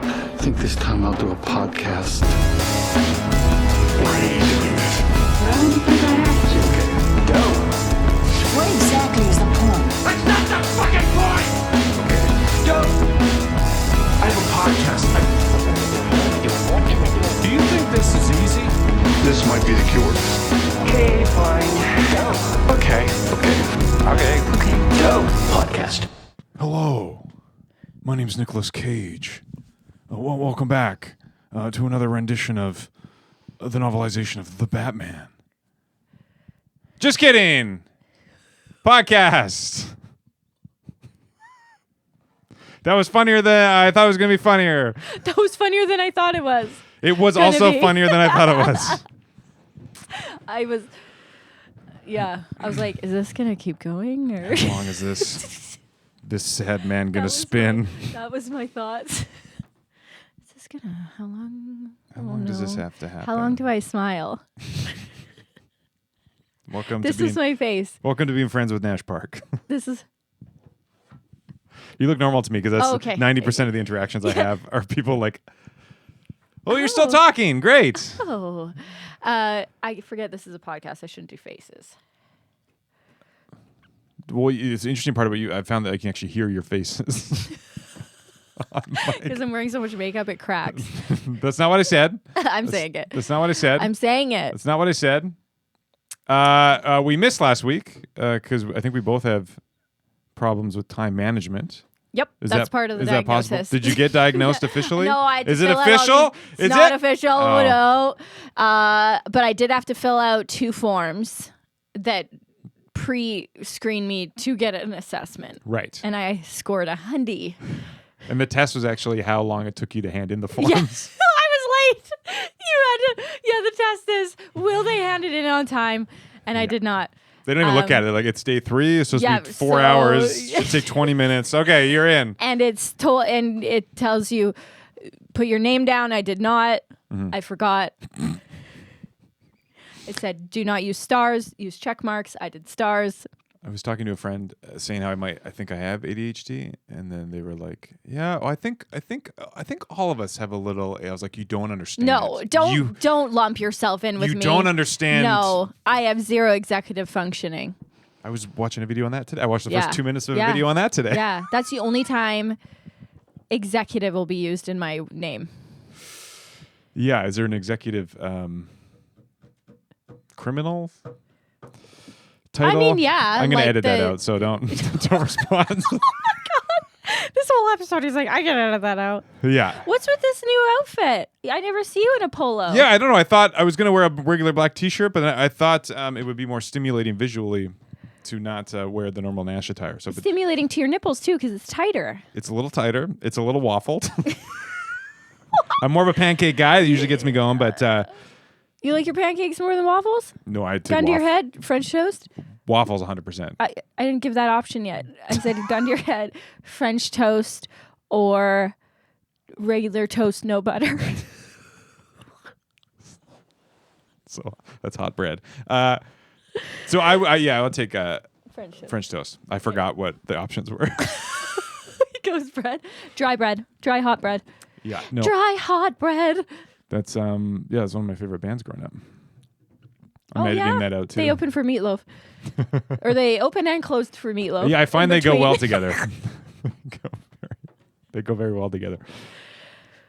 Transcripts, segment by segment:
I think this time I'll do a podcast. Why are you doing this? Well, because I have to. Okay, go. What exactly is the point? That's not the fucking point! Okay, go. I have a podcast. Do you think this is easy? This might be the cure. Okay, fine. Go. Okay. Go. Podcast. Hello, my name's Nicolas Cage. Welcome back to another rendition of the novelization of The Batman. Just kidding! Podcast! That was funnier than I thought it was going to be funnier. That was funnier than I thought it was. It was Gonna also be. funnier than I thought it was. I was like, is this going to keep going? Or? How long is this sad man That going to was spin? That was my thoughts. Is this going to, how long? How long does this have to happen? How long do I smile? Welcome This to being, is my face. welcome to being friends with Nash Park. This is, You look normal to me because that's Oh, okay. 90% of the interactions I have are people like, oh, you're Oh. still talking. Great. oh. I forget this is a podcast. I shouldn't do faces. Well, it's the interesting part about you. I found that I can actually hear your faces. Because I'm wearing so much makeup, it cracks. That's not what I said. I'm saying it. That's not what I said. I'm saying it. That's not what I said. We missed last week because I think we both have problems with time management. Yep, Is that's that, part of the is that possible? diagnosis. Did you get diagnosed officially? No, I Is it fill out all official? these- Is It's not it official, Oh. no. But I did have to fill out 2 forms that pre-screen me to get an assessment. Right. And I scored a 100. And the test was actually how long it took you to hand in the forms. Yeah. I was late. The test is, will they hand it in on time? And I did not. They don't even look at it. Like, it's day 3. It's supposed to be 4 so- hours. It should take 20 minutes. Okay, you're in. And and it tells you, put your name down. I did not. Mm-hmm. I forgot. It said, do not use stars, use check marks. I did stars. I was talking to a friend saying how I think I have ADHD, and then they were like, "Yeah, I think all of us have a little." I was like, "You don't understand." No, it. don't lump yourself in with You me. don't understand. No, I have 0 executive functioning. I was watching a video on that today. I watched the Yeah. first 2 minutes of a Yeah. video on that today. Yeah, that's the only time executive will be used in my name. Yeah, is there an executive criminal title? I mean, yeah, I'm gonna like edit that the- out, so don't respond. This whole episode, he's like, I can edit that out. Yeah. What's with this new outfit? I never see you in a polo. Yeah, I don't know. I thought I was going to wear a regular black T-shirt, but I thought it would be more stimulating visually to not wear the normal Nash attire. So but Stimulating to your nipples, too, because it's tighter. it's a little tighter. It's a little waffled. I'm more of a pancake guy. That usually gets me going, but You like your pancakes more than waffles? no, I take Gun to your head, French toast? waffles 100%. I didn't give that option yet. I said gun to your head, French toast, or regular toast, no butter. So that's hot bread. So I'll take French toast. French toast. I forgot what the options were. Goes bread, dry hot bread, Yeah, no, dry hot bread. that's that's one of my favorite bands growing up. I'm Oh, editing yeah? that out too. They open for Meatloaf. Or they open and closed for Meatloaf. Yeah, I find in they go well between. together. They go very well together.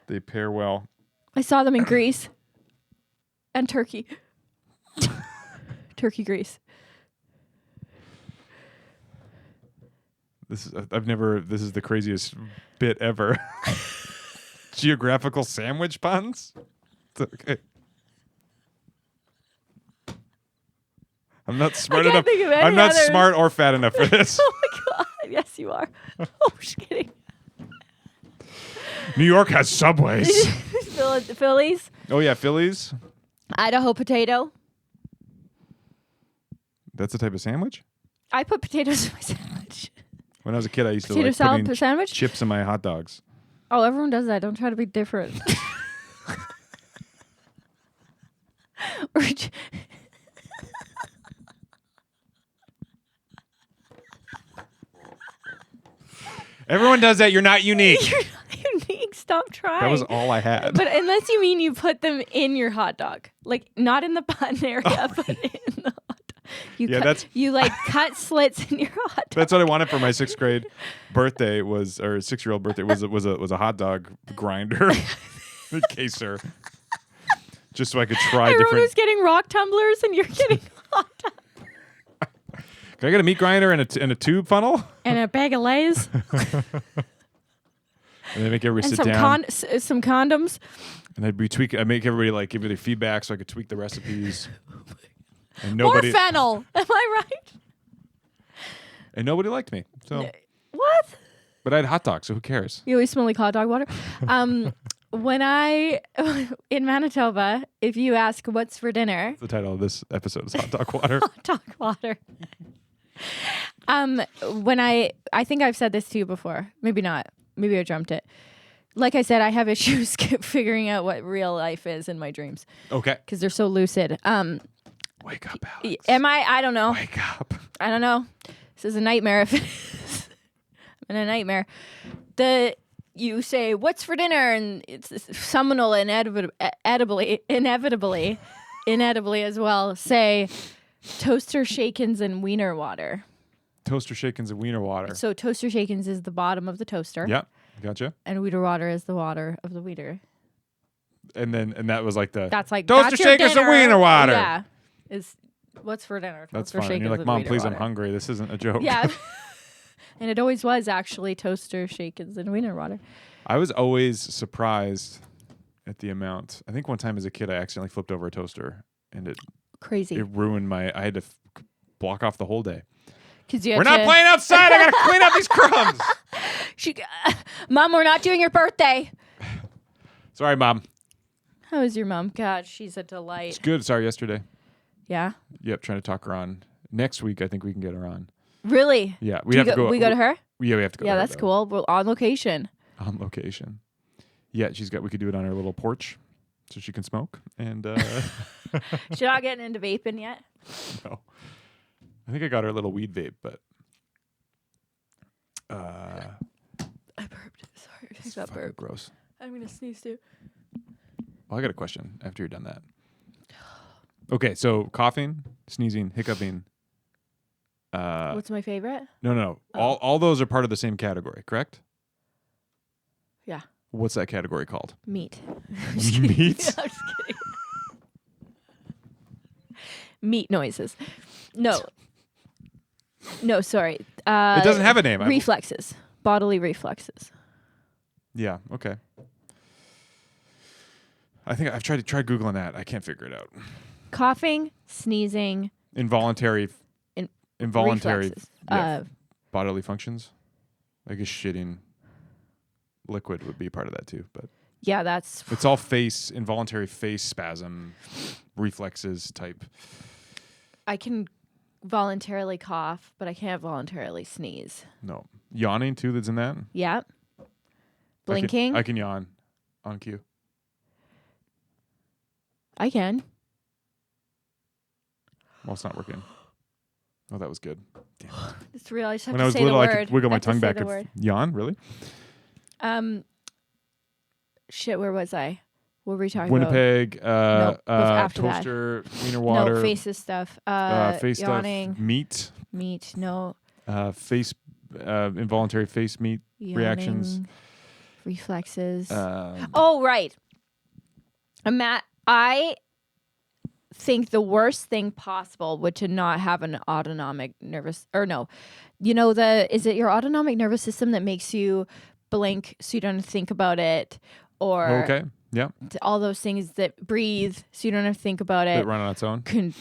They pair well. I saw them in Greece and Turkey. Turkey, Greece. This is the craziest bit ever. Geographical sandwich puns? It's okay. I'm not smart can't enough. think of any I'm not others. smart or fat enough for this. Oh my God. Yes, you are. Oh, just kidding. New York has subways. Phillies, Oh yeah, Phillies. Idaho potato. That's a type of sandwich. I put potatoes in my sandwich. When I was a kid, I used to Potato like salad putting sandwich? chips in my hot dogs. Oh, everyone does that. Don't try to be different. Or Everyone does that. You're not unique. You're not unique. Stop trying. That was all I had. But unless you mean you put them in your hot dog, like not in the bun area, but in the hot dog. You cut slits in your hot dog. That's what I wanted for my 6th grade birthday or 6-year-old birthday was a hot dog grinder, caser, just so I could try Everyone different. was getting rock tumblers, and you're getting hot dog Can I get a meat grinder and a tube funnel? and a bag of Lay's And then make everybody and sit down. some condoms. And I'd make everybody give me their feedback so I could tweak the recipes. And More nobody fennel. Am I right? and nobody liked me. So, What? but I had hot dogs, so who cares? You always smell like hot dog water. When in Manitoba, if you ask what's for dinner, The title of this episode is Hot Dog Water. hot dog water. When I think I've said this to you before. Maybe not. Maybe I dreamt it. Like I said, I have issues figuring out what real life is in my dreams Okay. because they're so lucid. Wake up, Alex. Am I? I don't know. Wake up. I don't know. This is a nightmare. If it is, I'm in a nightmare. You say, "What's for dinner?" and it's someone will inevitably as well say, "Toaster shakens and Wiener water." Toaster shakens and Wiener water. So toaster shakens is the bottom of the toaster. Yep. Gotcha. And Wiener water is the water of the Wiener. And that was like That's like toaster that's your shakers and dinner. Wiener water. Yeah. Is what's for dinner? That's Toaster fine. And shakens you're like, and Mom, Wiener please, I'm water." hungry. This isn't a joke. Yeah. And it always was actually toaster shakens and Wiener water. I was always surprised at the amount. I think one time as a kid, I accidentally flipped over a toaster and it Crazy. ruined I had to block off the whole day. We're not playing outside. I got to clean up these crumbs. Mom, we're not doing your birthday. Sorry, Mom. How is your mom? God, she's a delight. It's good. Sorry, yesterday. Yeah? Yep, trying to talk her on. Next week, I think we can get her on. Really? Yeah, We go to her? Yeah, we have to go. Yeah, to her, that's though. cool. We're on location. On location. Yeah, we could do it on her little porch so she can smoke. And She's not getting into vaping yet. no. I think I got her a little weed vape, but I burped. Sorry. I it's got fucking burped. gross. I'm going to sneeze too. Well, I got a question after you're done that. Okay, so coughing, sneezing, hiccuping. What's my favorite? No. Oh. All those are part of the same category, correct? Yeah. What's that category called? Meat. Meat? I'm just kidding. Meat noises. No. No, sorry. It doesn't have a name. Reflexes. Bodily reflexes. Yeah, okay. I think I've tried Googling that. I can't figure it out. Coughing, sneezing, Involuntary reflexes. bodily functions. I guess shitting liquid would be part of that too, but yeah, that's it's all involuntary face spasm reflexes type. I can voluntarily cough, but I can't voluntarily sneeze. No. Yawning too, that's in that? Yeah. Blinking. I can yawn on cue. I can. Well, it's not working. Oh, that was good. Damn. Just realized I have When to I was say little, the I word. could wiggle my I have to tongue say back the and word. yawn. Really? Shit, where was I? What were we talking about? Winnipeg, after that. toaster, Wiener water, No, faces stuff. face Yawning. stuff, Meat, no. face, involuntary face meat reactions. Yawning, reflexes. Um, Oh, right. Matt, I think the worst thing possible would to not have an autonomic nervous, or no, is it your autonomic nervous system that makes you blink so you don't think about it, or okay, yeah, all those things that breathe so you don't have to think about it. that run on its own. Can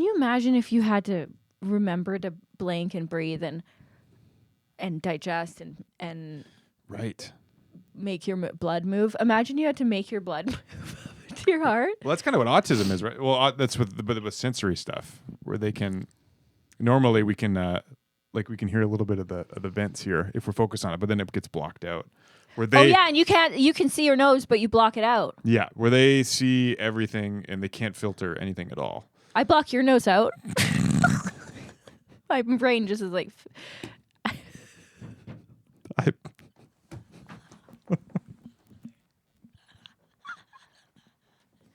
you imagine if you had to remember to blink and breathe and digest and Right. make your blood move? Imagine you had to make your blood move to your heart. Well, that's kind of what autism is, right? Well, that's with sensory stuff, where they can. Normally, we can we can hear a little bit of the vents here if we're focused on it, but then it gets blocked out. Where they, Oh yeah, and you can see your nose, but you block it out. yeah, where they see everything and they can't filter anything at all. I block your nose out. My brain just is like,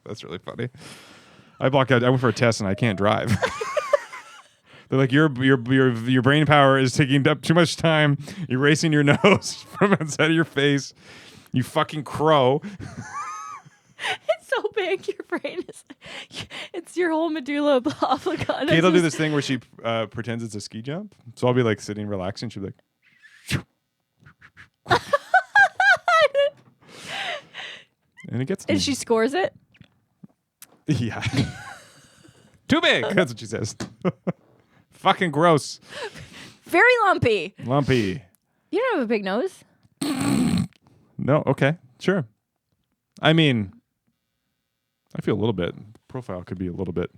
That's really funny. I blocked out. I went for a test and I can't drive. They're like, your brain power is taking up too much time erasing your nose from inside of your face. You fucking crow. It's so big, your brain is. It's your whole medulla oblongata. Kate will do this thing where she pretends it's a ski jump. So I'll be like sitting relaxing. She'll be like, and it gets. And she scores it. Yeah. Too big. That's what she says. Fucking gross. Very lumpy. Lumpy. You don't have a big nose. No. Okay. Sure. I mean, I feel a little bit. Profile could be a little bit.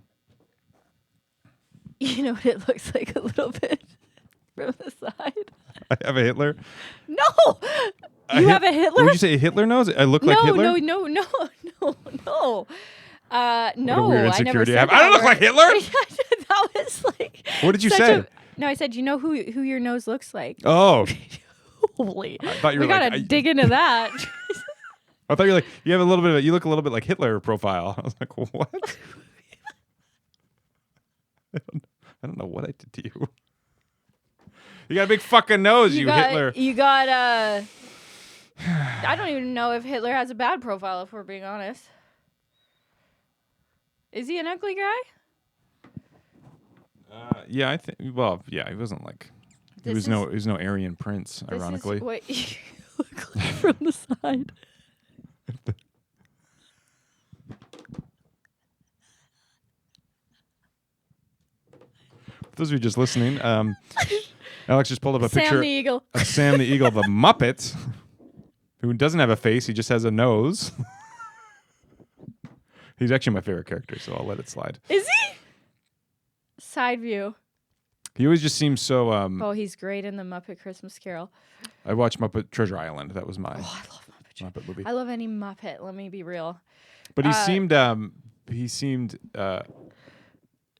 You know what it looks like a little bit from the side. I have a Hitler. No. You have a Hitler? Would you say a Hitler nose? I look like Hitler? No. No. What a No, weird I never insecurity said I have. that I don't look word. like Hitler. That was like. What did you such say? No, I said, you know who your nose looks like. Oh. Holy. I thought you were we gotta dig into that. I thought you were like, you have a little bit of you look a little bit like Hitler profile. I was like, what? I don't know what I did to you. You got a big fucking nose, you Hitler. You got I don't even know if Hitler has a bad profile, if we're being honest. Is he an ugly guy? Yeah, I think. Well, yeah, he wasn't like. He was no Aryan prince. Ironically, This is what you look like from the side. For those of you just listening, Alex just pulled up a Sam picture the Eagle. of Sam the Eagle, the Muppet, who doesn't have a face. He just has a nose. He's actually my favorite character, so I'll let it slide. Is he? Side view. He always just seems so. Oh, he's great in the Muppet Christmas Carol. I watched Muppet Treasure Island. That was my Oh, I love Muppet movie. I love any Muppet. Let me be real. But he seemed.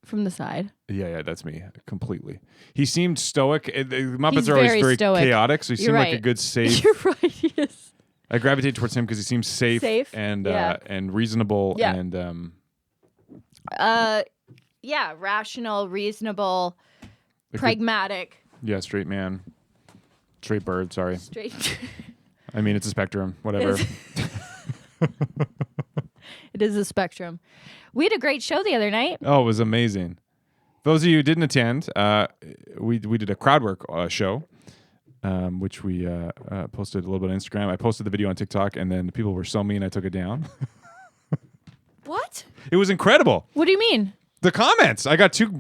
From the side. Yeah, that's me completely. He seemed stoic. The Muppets He's are always very very stoic. chaotic, so he You're seemed like a right. good safe. You're right. Yes. I gravitate towards him because he seems safe and yeah. And reasonable Yeah. and Yeah, rational, reasonable, like pragmatic. yeah, straight man, straight bird. Sorry, Straight. I mean it's a spectrum. Whatever. It is a spectrum. We had a great show the other night. Oh, it was amazing. Those of you who didn't attend, we did a crowdwork show, which we posted a little bit on Instagram. I posted the video on TikTok, and then the people were so mean I took it down. What? It was incredible. What do you mean? The comments. I got 2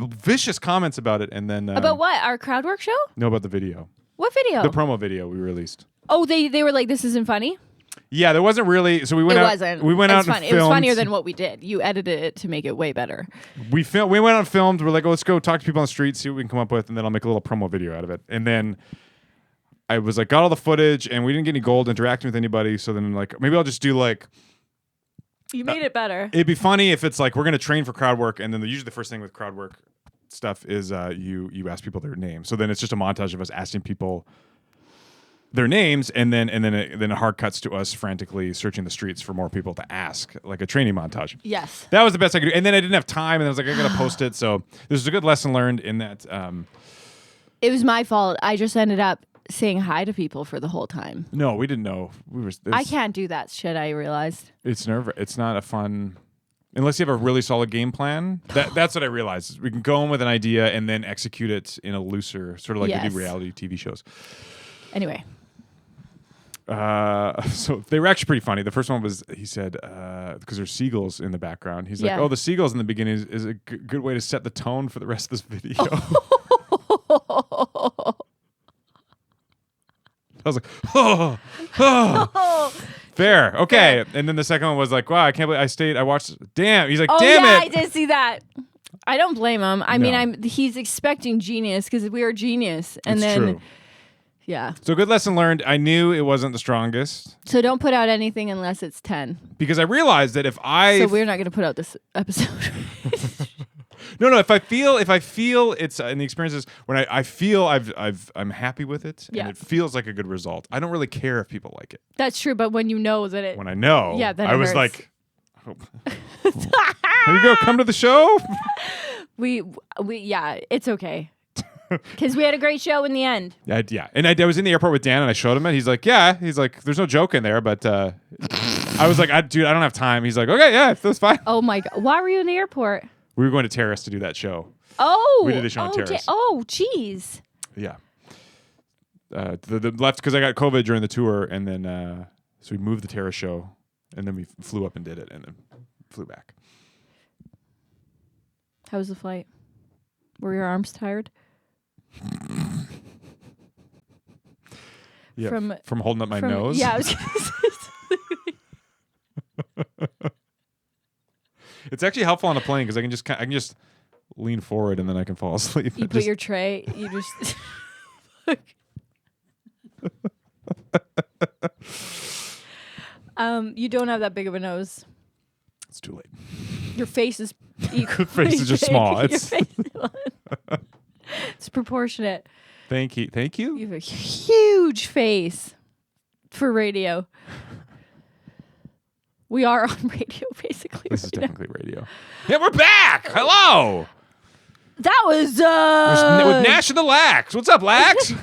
vicious comments about it, and then About what? Our Crowdwork show? no, about the video, What video? the promo video we released. Oh, they were like, this isn't funny? Yeah, there wasn't really. So we went It out. wasn't. We went It's out and funny. filmed. It was funnier than what we did. You edited it to make it way better. We went out and filmed. We're like, oh, let's go talk to people on the street, see what we can come up with, and then I'll make a little promo video out of it. And then I was like, got all the footage, and we didn't get any gold interacting with anybody. So then like, maybe I'll just do like. You made it better. It'd be funny if it's like we're gonna train for crowd work, and then usually the first thing with crowd work stuff is you ask people their names. So then it's just a montage of us asking people their names, and then it hard cuts to us frantically searching the streets for more people to ask, like a training montage. Yes. That was the best I could do. And then I didn't have time, and I was like, I gotta post it. So this is a good lesson learned in that. It was my fault. I just ended up saying hi to people for the whole time. No, we didn't know. I can't do that shit, I realized. It's It's not a fun. Unless you have a really solid game plan. That's what I realized. We can go in with an idea and then execute it in a looser, sort of like they do reality TV shows. Anyway. So they were actually pretty funny. The first one was, he said, because there's seagulls in the background. He's like, oh, the seagulls in the beginning is a good way to set the tone for the rest of this video. I was like, oh. Fair. Okay. And then the second one was like, wow, I can't believe I watched. Damn. He's like, damn yeah, it. I did see that. I don't blame him. I mean, he's expecting genius because we are genius. And it's then, true. Yeah. So good lesson learned. I knew it wasn't the strongest. So don't put out anything unless it's 10. Because I realized that if So we're not going to put out this episode. No. If I feel it's in the experiences when I feel I'm happy with it and it feels like a good result. I don't really care if people like it. That's true, but when you know that it. When I know, Yeah, then I it was hurts. like, There you go. Come to the show. We yeah, it's okay. Because we had a great show in the end. Yeah. And I was in the airport with Dan, and I showed him it. He's like, yeah. He's like, there's no joke in there, but I was like, dude, I don't have time. He's like, okay, yeah, that's fine. Oh my God. Why were you in the airport? We were going to Terrace to do that show. Oh. We did a show on Terrace. Oh, jeez. Yeah. The left because I got COVID during the tour, and then so we moved the Terrace show, and then we flew up and did it, and then flew back. How was the flight? Were your arms tired? Yeah, from holding up my nose. Yeah, I was gonna say. It's actually helpful on a plane because I can just lean forward and then I can fall asleep. You put your tray. You just. You don't have that big of a nose. It's too late. Your face is equal. Face is just small. It's proportionate. Thank you. You have a huge face for radio. We are on radio, basically. This is right technically radio. Yeah, we're back. Hello. That was with Nash and the Lax. What's up, Lax?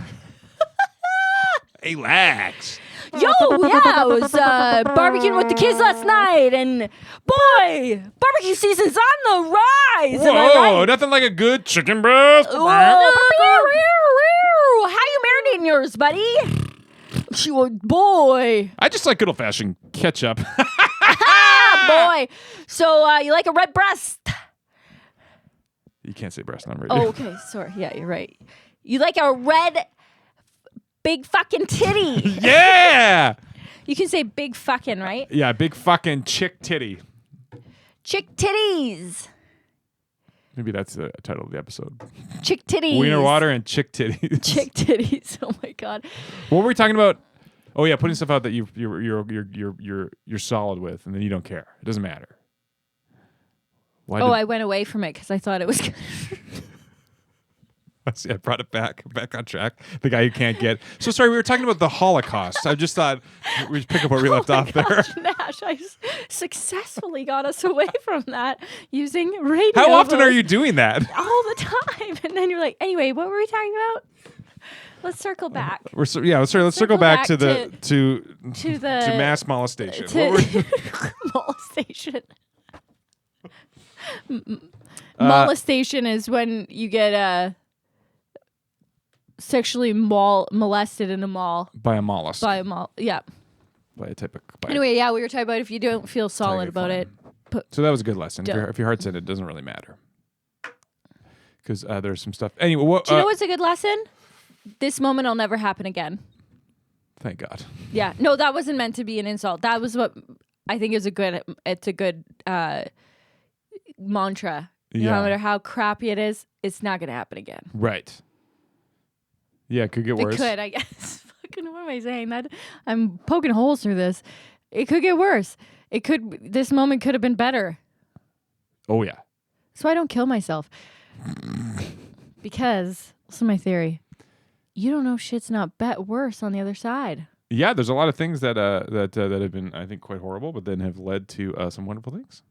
Hey, Lax. Yo, yeah, I was barbecuing with the kids last night, and boy, barbecue season's on the rise. Am I Whoa, right? nothing like a good chicken breast. Whoa. How you marinating yours, buddy? Boy. I just like good old-fashioned ketchup. Boy. So you like a red breast? You can't say breast on radio. Oh, okay. Sorry. Yeah, you're right. You like a red big fucking titty. Yeah. You can say big fucking, right? Yeah, big fucking chick titty. Chick titties. Maybe that's the title of the episode. Chick titties. Wiener water and chick titties. Chick titties. Oh my God. What were we talking about? Oh yeah, putting stuff out that you're solid with, and then you don't care. It doesn't matter. I went away from it because I thought it was good. See, I brought it back on track. The guy you can't get. So sorry, we were talking about the Holocaust. I just thought we'd pick up where we left off there. Nash, I successfully got us away from that using radio. How often are you doing that? All the time. And then you're like, anyway, what were we talking about? Let's circle back. Let's circle back to mass molestation. Molestation. Molestation is when you get sexually molested in a mall. By a mollusk. Yeah. By a type of. Anyway, yeah, we were talking about if you don't feel solid about it. So that was a good lesson. If your heart's in it, doesn't really matter. Because there's some stuff. Anyway, do you know what's a good lesson? This moment will never happen again. Thank God. Yeah. No, that wasn't meant to be an insult. That was what I think is a good mantra. Yeah. No matter how crappy it is, it's not going to happen again. Right. Yeah, it could get worse. It could, I guess. Fucking, what am I saying? I'm poking holes through this. It could get worse. This moment could have been better. Oh, yeah. So I don't kill myself. Because, this is my theory. You don't know shit's not worse on the other side. Yeah, there's a lot of things that have been, I think, quite horrible, but then have led to some wonderful things.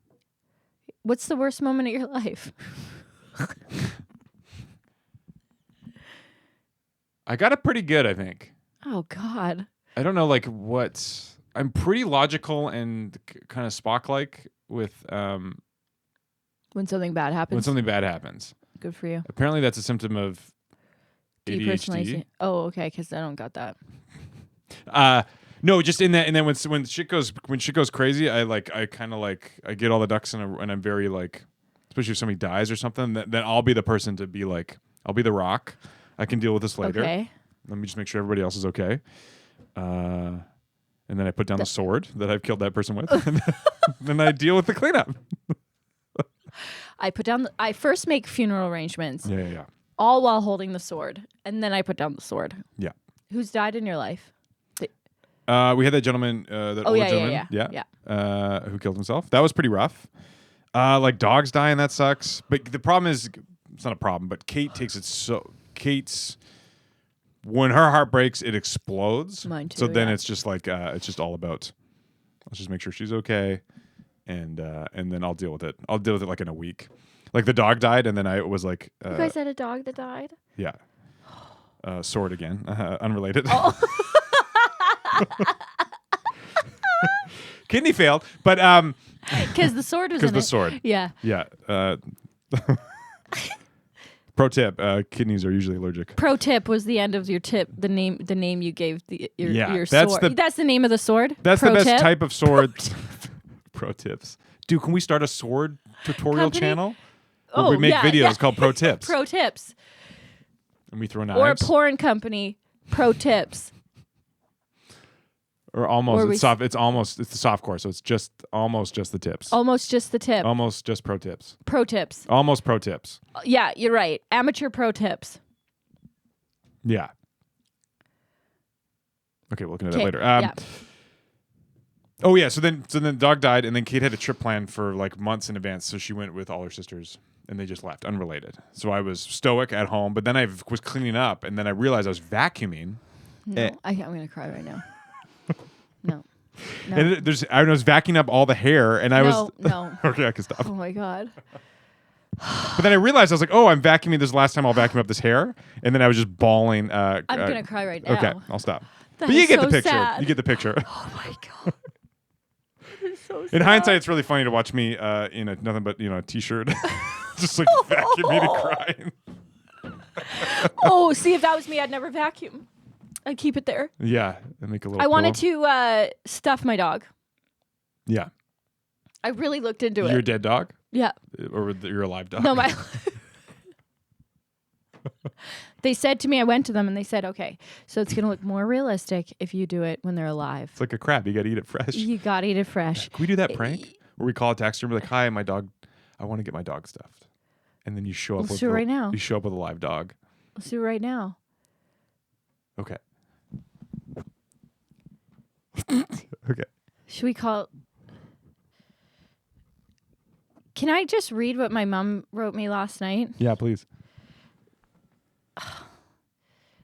What's the worst moment of your life? I got it pretty good, I think. Oh, God. I don't know, like, what... I'm pretty logical and kind of Spock-like with... when something bad happens. Good for you. Apparently that's a symptom of ADHD. Oh, okay, because I don't got that. No, just in that, and then when shit goes crazy, I get all the ducks in and I'm very like, especially if somebody dies or something, then I'll be the person to be like, I'll be the rock. I can deal with this later. Okay. Let me just make sure everybody else is okay. And then I put down the sword that I've killed that person with, and then I deal with the cleanup. I first make funeral arrangements. Yeah. All while holding the sword, and then I put down the sword. Yeah. Who's died in your life? We had that gentleman, gentleman, who killed himself. That was pretty rough. Like dogs dying, that sucks. But the problem is, it's not a problem. But Kate's, when her heart breaks, it explodes. Mine too. So then it's just like it's just all about, let's just make sure she's okay. and then I'll deal with it. I'll deal with it like in a week. Like the dog died, and then I was like, You guys had a dog that died? yeah, sword again, unrelated. Oh. Kidney failed, but Because the sword was in the it. sword. Yeah. Yeah. Pro tip: kidneys are usually allergic. Pro tip was the end of your tip. The name you gave your that's sword. That's the name of the sword. That's Pro the best tip? type of sword. Pro tips, dude. Can we start a sword tutorial Company? channel? Where we make videos called Pro Tips. Pro tips. And we throw knives. Or a porn company. Pro tips. Or almost. Or It's soft. It's the soft core, so it's just almost just the tips. Almost just the tip. Almost just pro tips. Pro tips. Almost pro tips. Yeah, you're right. Amateur pro tips. Yeah. Okay, we're looking at that 'Kay, later. yeah. Oh yeah, so then the dog died, and then Kate had a trip planned for like months in advance, so she went with all her sisters, and they just left, unrelated. So I was stoic at home, but then I was cleaning up, and then I realized I was vacuuming. No, I'm going to cry right now. No. No. And I was vacuuming up all the hair, and I was No. okay. I can stop. Oh my God. But then I realized I was like, "Oh, I'm vacuuming. This last time I'll vacuum up this hair," and then I was just bawling. I'm going to cry right now. Okay, I'll stop. That But you is get so the picture. sad. You get the picture. Oh my God. That is so sad. In hindsight, it's really funny to watch me in a nothing but a t-shirt, just like vacuuming and crying. Oh, see, if that was me, I'd never vacuum. I'd keep it there. Yeah, and make a little. I wanted pillow. to stuff my dog. Yeah, I really looked into your it. dead dog, Yeah. or your alive dog. No, my. They said to me, I went to them and they said, okay, so it's going to look more realistic if you do it when they're alive. It's like a crab. You got to eat it fresh. You got to eat it fresh. Can we do that prank where we call a taxidermy and be like, "Hi, my dog. I want to get my dog stuffed," and then you show up. Let's with do it right now. You show up with a live dog. Let's do it right now. Okay. Okay. Should we call? Can I just read what my mom wrote me last night? Yeah, please.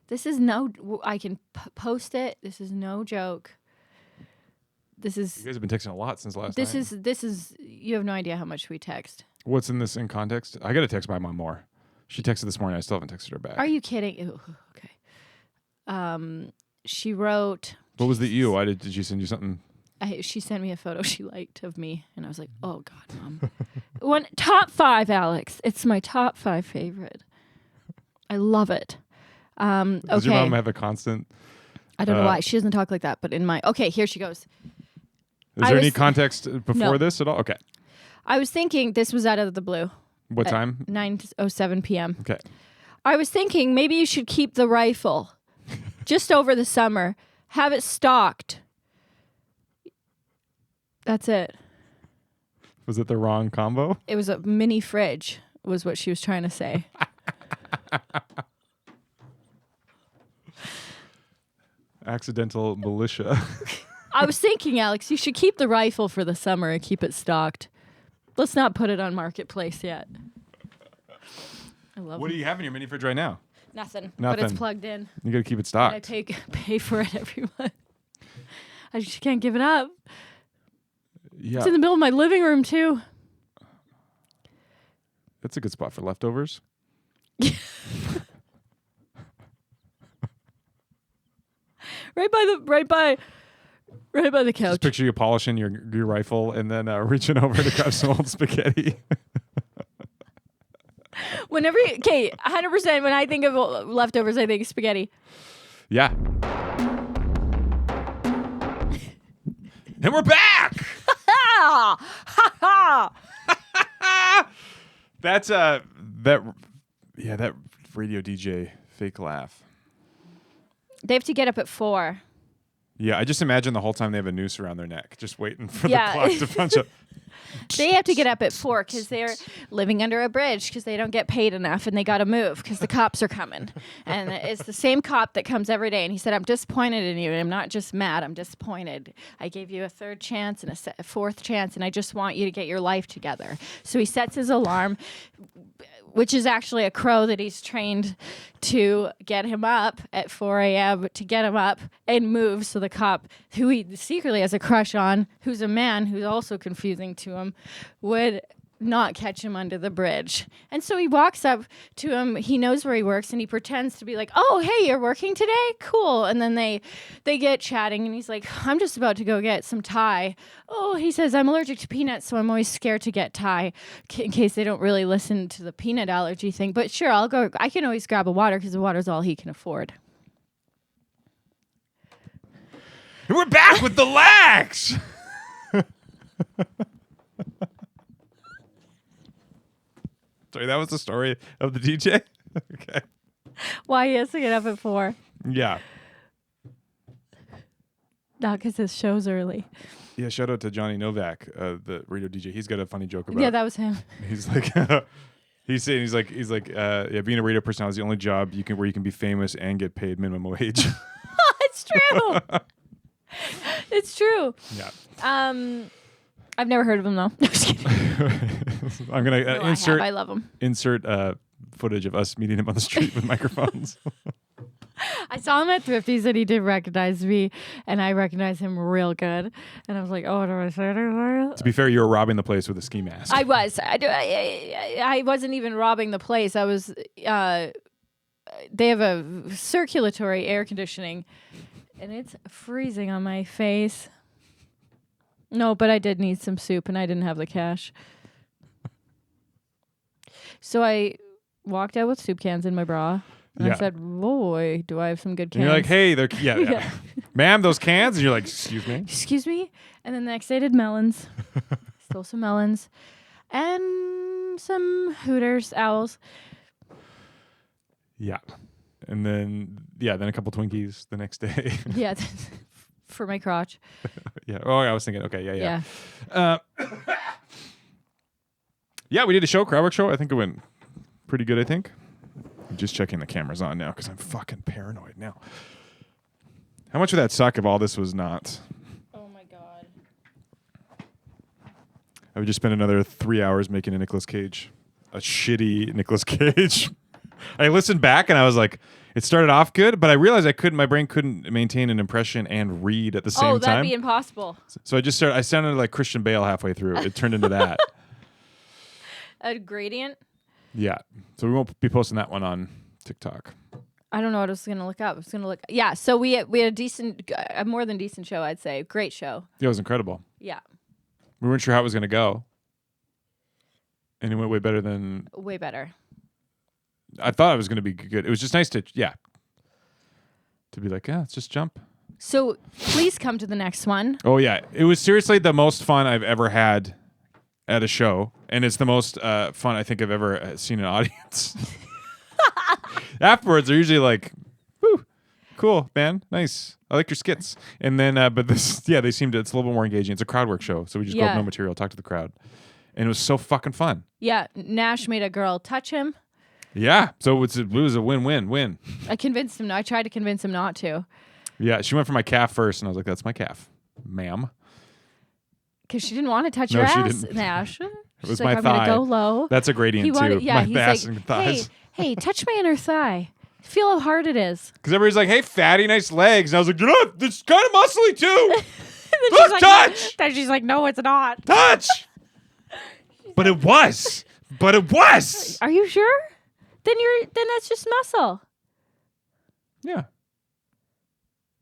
This is I can post it. This is no joke. This You is, guys have been texting a lot since last this night. is, you have no idea how much we text. What's in this in context? I got to text my mom more. She texted this morning. I still haven't texted her back. Are you kidding? Ew, okay. She wrote, What was the ew? Why did she send you something? she sent me a photo she liked of me, and I was like, oh God, Mom. Top 5, Alex. It's my top 5 favorite. I love it. Okay. Does your mom have a constant? I don't know why. She doesn't talk like that, but in my... Okay, here she goes. Is there any context before this at all? Okay. I was thinking, this was out of the blue. What time? 9:07 p.m. Okay. I was thinking maybe you should keep the rifle just over the summer. Have it stocked. That's it. Was it the wrong combo? It was a mini fridge, was what she was trying to say. Accidental militia. I was thinking, Alex, you should keep the rifle for the summer and keep it stocked. Let's not put it on Marketplace yet. I love What do you have in your mini fridge right now? Nothing. But it's Nothing. plugged in. You got to keep it And I stocked. pay for it every month. I just can't give it up. Yeah. It's in the middle of my living room too. That's a good spot for leftovers. Right by the Just couch. picture you polishing your rifle and then reaching over to grab some old spaghetti. Whenever 100% when I think of leftovers, I think spaghetti. Yeah. And we're back. Ha ha! That's that radio DJ fake laugh. They have to get up at 4. Yeah, I just imagine the whole time they have a noose around their neck, just waiting for Yeah. the clock to punch up. They have to get up at 4 because they're living under a bridge because they don't get paid enough and they got to move because the cops are coming. And it's the same cop that comes every day. And he said, I'm disappointed in you. And I'm not just mad. I'm disappointed. I gave you a 3rd chance and a 4th chance. And I just want you to get your life together. So he sets his alarm which is actually a crow that he's trained to get him up at 4 a.m. to get him up and move. So the cop, who he secretly has a crush on, who's a man who's also confusing to him, would not catch him under the bridge. And so he walks up to him. He knows where he works, and he pretends to be like, "Oh, hey, you're working today? Cool." And then they get chatting, and he's like, "I'm just about to go get some Thai." Oh, he says, "I'm allergic to peanuts, so I'm always scared to get Thai in case they don't really listen to the peanut allergy thing. But sure, I'll go. I can always grab a water because the water's all he can afford." And we're back with the lax. Sorry, that was the story of the DJ? Okay. Why he has to get up at 4? Yeah. Not because his show's early. Yeah, shout out to Johnny Novak, the radio DJ. He's got a funny joke about Yeah, that was him. He's like he's like yeah, being a radio personality is the only job where you can be famous and get paid minimum wage. It's true. It's true. Yeah. I've never heard of him though. No, just kidding. I'm gonna No, I love him. insert footage of us meeting him on the street with microphones. I saw him at Thrifty's and he did recognize me, and I recognize him real good. And I was like, "Oh, do I say it?" To be fair, you were robbing the place with a ski mask. I was. I wasn't even robbing the place. I was. They have a circulatory air conditioning, and it's freezing on my face. No, but I did need some soup, and I didn't have the cash. So I walked out with soup cans in my bra, and I said, "Boy, do I have some good cans." And you're like, "Hey, they're yeah. Ma'am, those cans?" And you're like, "Excuse me?" Excuse me? And then the next day I did melons. Stole some melons. And some Hooters, owls. Yeah. And then a couple Twinkies the next day. Yeah, for my crotch. Yeah. Oh, I was thinking, okay, yeah. Yeah, we did a show, Crabworks Show. I think it went pretty good, I think. I'm just checking the cameras on now because I'm fucking paranoid now. How much would that suck if all this was not? Oh, my God. I would just spend another 3 hours making a shitty Nicolas Cage. I listened back and I was like, it started off good, but I realized my brain couldn't maintain an impression and read at the same time. Oh, that'd be impossible. So I sounded like Christian Bale halfway through. It turned into that. A gradient? Yeah. So we won't be posting that one on TikTok. I don't know what I was going to look up. Yeah, so we had a more than decent show, I'd say. Great show. Yeah, it was incredible. Yeah. We weren't sure how it was going to go. And it went way better than... Way better. I thought it was going to be good. It was just nice to be like, yeah, let's just jump. So please come to the next one. Oh, yeah. It was seriously the most fun I've ever had at a show. And it's the most fun I think I've ever seen an audience. Afterwards, they're usually like, whew, cool, man. Nice. I like your skits. And then, but this, they seemed it's a little bit more engaging. It's a crowd work show. So we just go up no material, talk to the crowd. And it was so fucking fun. Yeah. Nash made a girl touch him. Yeah. So it was a win-win-win. I convinced him. I tried to convince him not to. Yeah. She went for my calf first. And I was like, that's my calf, ma'am. Because she didn't want to touch your ass, didn't. Nash. It She's was like, my I'm thigh. going to go low. That's a gradient too. Yeah, my ass and thighs. Hey, touch my inner thigh. Feel how hard it is. Because everybody's like, hey, fatty, nice legs. And I was like, it's kind of muscly too. Look, touch. Then she's like, no, it's not. Touch. But it was. Are you sure? Then that's just muscle. Yeah.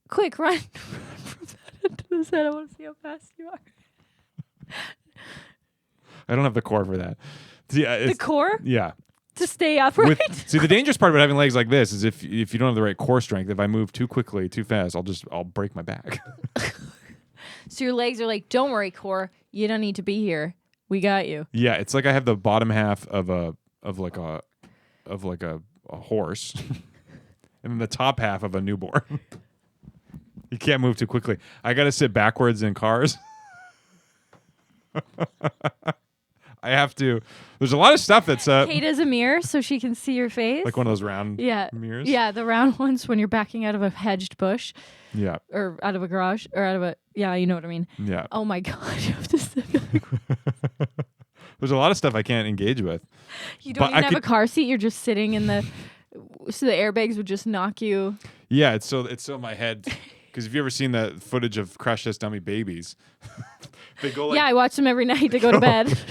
Quick, run from that end to the side. I want to see how fast you are. I don't have the core for that. The core? Yeah. To stay upright? See, the dangerous part about having legs like this is if you don't have the right core strength, if I move too quickly, too fast, I'll break my back. So your legs are like, don't worry, core. You don't need to be here. We got you. Yeah, it's like I have the bottom half of a horse, and then the top half of a newborn. You can't move too quickly. I got to sit backwards in cars. I have to. There's a lot of stuff that's Kate has a mirror so she can see your face. Like one of those round mirrors. Yeah, the round ones when you're backing out of a hedged bush. Yeah. Or out of a garage or out of a you know what I mean. Yeah. Oh my god, you have to sit back. There's a lot of stuff I can't engage with. You don't But even have a car seat. You're just sitting in the, so the airbags would just knock you. Yeah, it's so in my head. Because have you ever seen the footage of Crash Test Dummy babies? They go like, Yeah, I watch them every night to go to bed. it's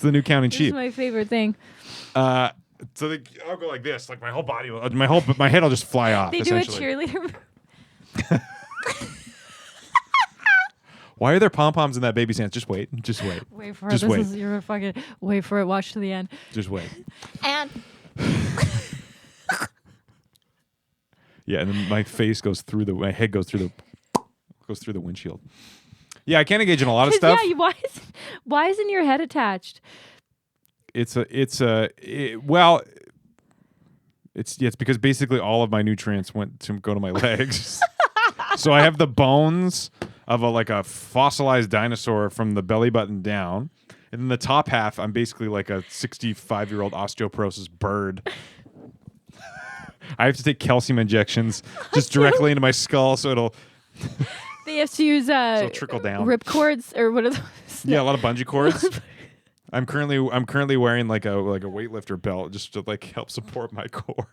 the new Counting This Sheep. is my favorite thing. So I'll go like this, like my whole body, my head will just fly off. They do a essentially. cheerleader. Why are there pom poms in that baby's hands? Just wait. Wait for it. Just This wait. is your fucking. Wait for it. Watch to the end. Just wait. And Yeah, and then my face goes through my head goes through the windshield. Yeah, I can't engage in a lot of stuff. yeah, why isn't your head attached? It's because basically all of my nutrients went to go to my legs. So I have the bones of a fossilized dinosaur from the belly button down, and then the top half I'm basically like a 65-year-old osteoporosis bird. I have to take calcium injections just directly into my skull, so it'll They have to use trickle down. rip cords or what are those? Yeah, a lot of bungee cords. I'm currently wearing like a weightlifter belt just to like help support my core.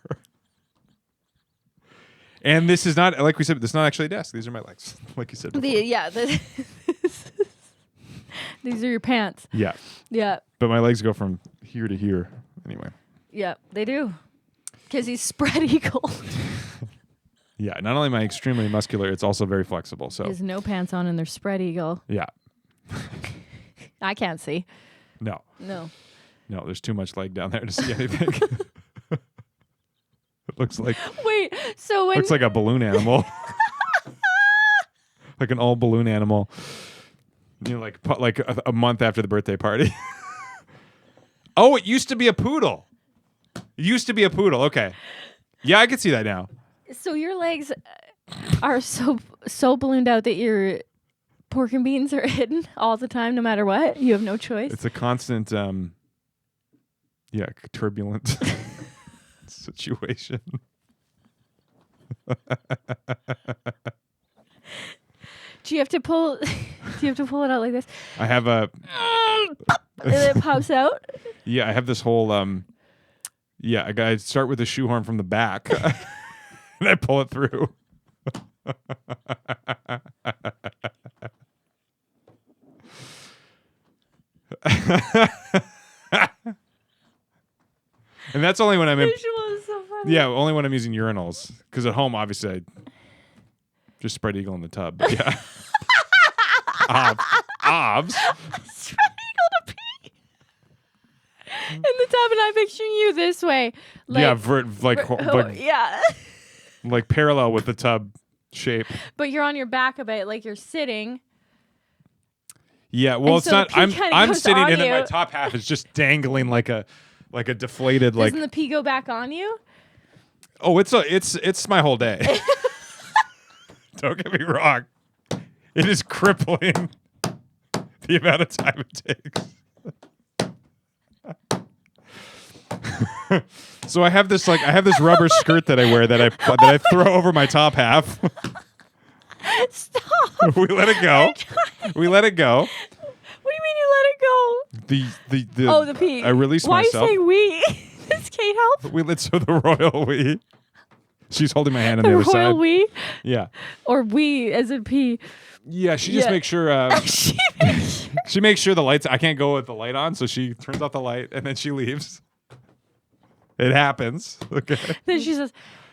And this is not, like we said, this is not actually a desk. These are my legs, like you said before. These are your pants. Yeah, Yeah, but my legs go from here to here. Anyway. yeah, they do. Because he's spread eagle. Yeah, not only am I extremely muscular, it's also very flexible. He So has no pants on and they're spread eagle. yeah, I can't see. no, there's too much leg down there to see anything. It looks like a balloon animal, like an old balloon animal. You know, like a month after the birthday party. Oh, it used to be a poodle. Okay, yeah, I can see that now. So your legs are so ballooned out that your pork and beans are hidden all the time, no matter what. You have no choice. It's a constant, turbulent situation. Do you have to pull? Do you have to pull it out like this? I have And it pops out. I have this whole, I start with a shoehorn from the back, and I pull it through. And that's only when I'm in. Visual is so funny. Yeah, only when I'm using urinals. Because at home, obviously, I just spread eagle in the tub. But yeah. Obs. Spread eagle to pee in the tub, and I'm picturing you this way. Yeah. Like parallel with the tub shape. But you're on your back a bit, like you're sitting. Yeah, well, And it's so not. the pee kinda I'm goes sitting, on and then my you. top half is just dangling like a deflated Doesn't the pee go back on you? Oh, it's my whole day. Don't get me wrong. It is crippling the amount of time it takes. So I have this rubber skirt that I wear that I throw over my top half. Stop. We let it go. What do you mean you let it go? The pee. I release Why myself. Why you say we? Does Kate help? We let so the royal we. She's holding my hand on the The other side. royal we? Yeah. Or we as in pee. Yeah, she just makes sure. She makes sure the lights. I can't go with the light on, so she turns off the light and then she leaves. It happens. Okay. Then she says,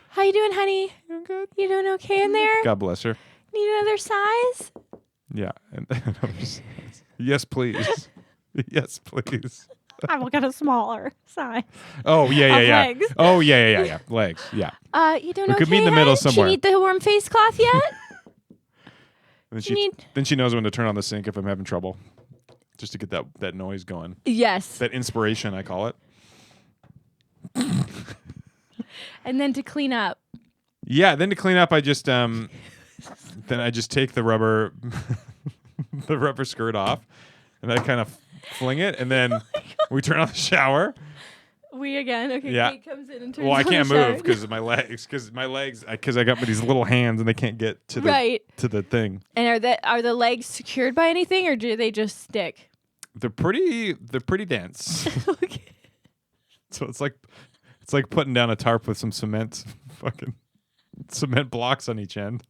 "How you doing, honey? I'm good. You doing okay in there? God bless her. Need another size?" Yeah. And yes, please. Yes, please. I will get a smaller size. Oh yeah. Legs. Oh yeah. Legs. Yeah. You doing We okay? could meet in the middle hon? somewhere. Do you need the warm face cloth yet? Then she knows when to turn on the sink if I'm having trouble, just to get that noise going. Yes. That inspiration, I call it. And then to clean up. Yeah. Then to clean up, I just take the rubber skirt off, and I kind of fling it, and then we turn on the shower. We again. Okay. Yeah. Kate comes in and turns Well, I on can't the shower. move because of my legs. Because I got these little hands and they can't get to the Right. to the thing. And are the legs secured by anything, or do they just stick? They're pretty dense. Okay. So it's like putting down a tarp with some cement blocks on each end,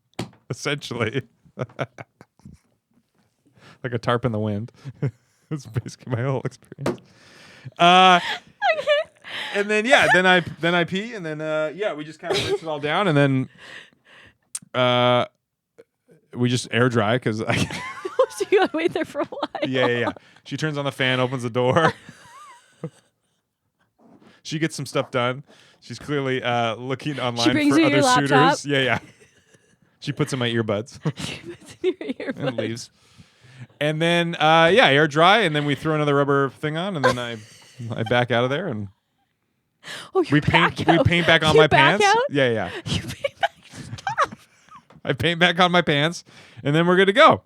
essentially. Like a tarp in the wind. That's basically my whole experience. And then then I pee, and then we just kind of rinse it all down, and then we just air dry because I. So you gotta wait there for a while. Yeah. She turns on the fan, opens the door. She gets some stuff done. She's clearly looking online brings for you other your laptop. suitors. Yeah. She puts in my earbuds and leaves. And then air dry, and then we throw another rubber thing on, and then I back out of there, and we paint back on my pants. Out? Yeah. You paint back. Stop. I paint back on my pants, and then we're good to go.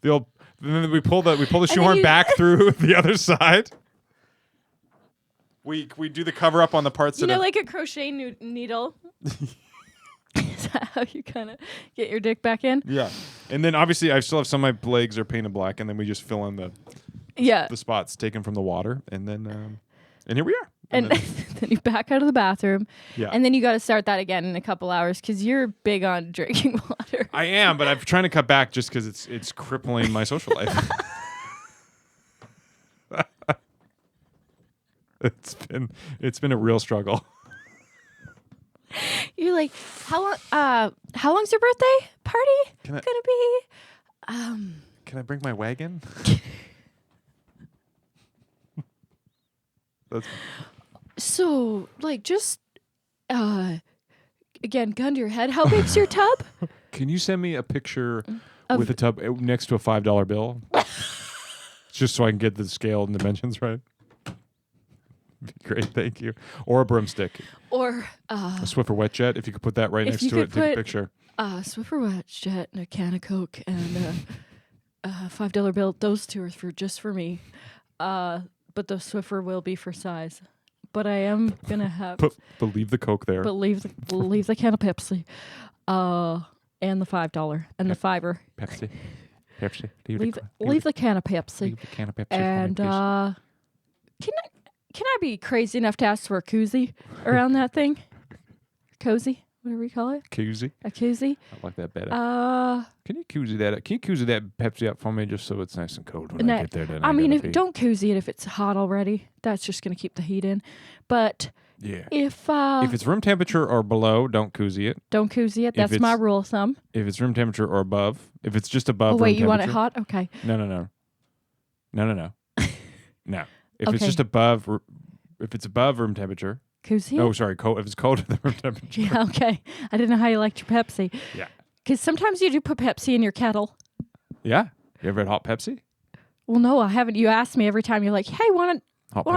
And then we pull the shoehorn back through the other side. We do the cover up on the parts that like a crochet needle. Is that how you kind of get your dick back in? Yeah. And then obviously I still have some of my legs are painted black, and then we just fill in the spots taken from the water, and then and here we are. And then you back out of the bathroom. Yeah. And then you got to start that again in a couple hours because you're big on drinking water. I am, but I'm trying to cut back just because it's crippling my social life. It's been a real struggle. You're like, how long's your birthday party gonna be? Can I bring my wagon? So, like, just again, gun to your head. How big's your tub? Can you send me a picture with a tub next to a $5 bill? Just so I can get the scale and dimensions right. Great, thank you. Or a broomstick. Or a Swiffer wet jet. If you could put that right next to it, take a picture. Swiffer wet jet and a can of Coke and a $5 bill. Those two are just for me. But the Swiffer will be for size. But I am gonna have leave the Coke there. But leave the can of Pepsi, and the $5 and the $5. Pepsi. Leave the can of Pepsi. Leave the can of Pepsi. And can I be crazy enough to ask for a koozie around that thing? Cozy, whatever you call it. Koozie. A koozie. I like that better. Can you koozie that? Can you koozie that Pepsi up for me just so it's nice and cold when I get there? Then don't koozie it if it's hot already. That's just gonna keep the heat in. But yeah, if it's room temperature or below, don't koozie it. Don't koozie it. That's my rule of thumb. If it's room temperature or above, if it's just above. Oh wait, room you want temperature, it hot? Okay. No. No. If it's just above, if it's above room temperature. Koozie? Oh, sorry. Cold. If it's colder than room temperature. Yeah, okay. I didn't know how you liked your Pepsi. Yeah. Because sometimes you do put Pepsi in your kettle. Yeah. You ever had hot Pepsi? Well, no, I haven't. You ask me every time. You're like, hey, want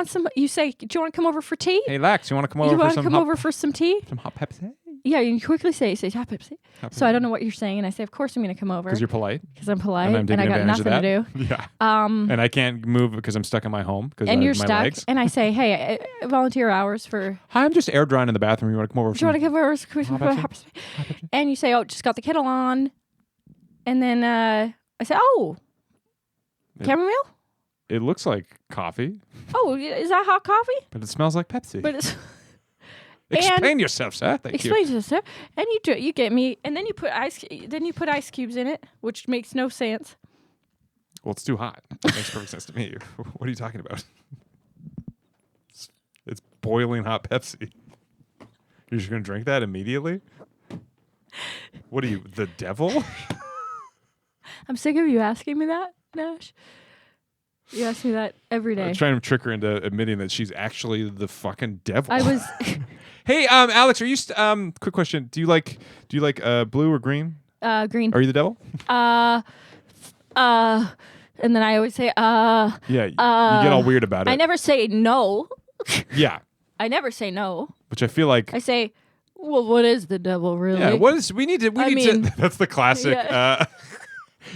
some? You say, do you want to come over for tea? Hey, Lex, you want to come over for some? Over for some tea? Some hot Pepsi? Yeah, you quickly say hot Pepsi. So I don't know what you're saying, and I say, of course I'm going to come over. Because you're polite. Because I'm polite, and I got nothing to do. Yeah. And I can't move because I'm stuck in my home. And you're my stuck. Legs. And I say, hey, volunteer hours for. Hi, I'm just air drying in the bathroom. You want to come over? Do you want to come over for hot Pepsi? And you say, oh, just got the kettle on. And then I say, oh, chamomile? It looks like coffee. Oh, is that hot coffee? But it smells like Pepsi. But it's. Explain yourself, sir. Thank you. Explain yourself, and you get me, and then you put ice cubes in it, which makes no sense. Well, it's too hot. That makes perfect sense to me. What are you talking about? It's boiling hot Pepsi. You're just gonna drink that immediately? What are you, the devil? I'm sick of you asking me that, Nash. You ask me that every day. I'm trying to trick her into admitting that she's actually the fucking devil. I was. Hey, Alex, are you? Quick question. Do you like blue or green? Green. Are you the devil? And then I always say, Yeah, you get all weird about it. I never say no. Yeah. I never say no. Which I feel like. I say, well, what is the devil really? Yeah. What is? We need to. That's the classic. Yeah.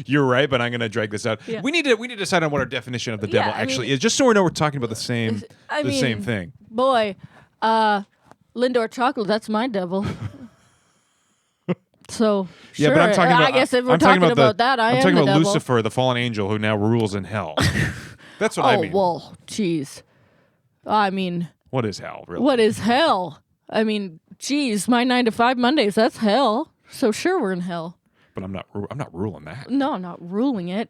You're right, but I'm going to drag this out. Yeah. We need to decide on what our definition of the devil actually is, just so we know we're talking about the same thing. Boy, Lindor chocolate, that's my devil. So Yeah, sure, but I'm talking about. I guess if we're I'm talking about that, I'm am talking the about devil. Lucifer, the fallen angel who now rules in hell. That's what I mean. Well, jeez. I mean, What is hell, really? what is hell? I mean, geez, my 9 to 5 Mondays, that's hell. So sure, we're in hell. But I'm not ruling that. No, I'm not ruling it.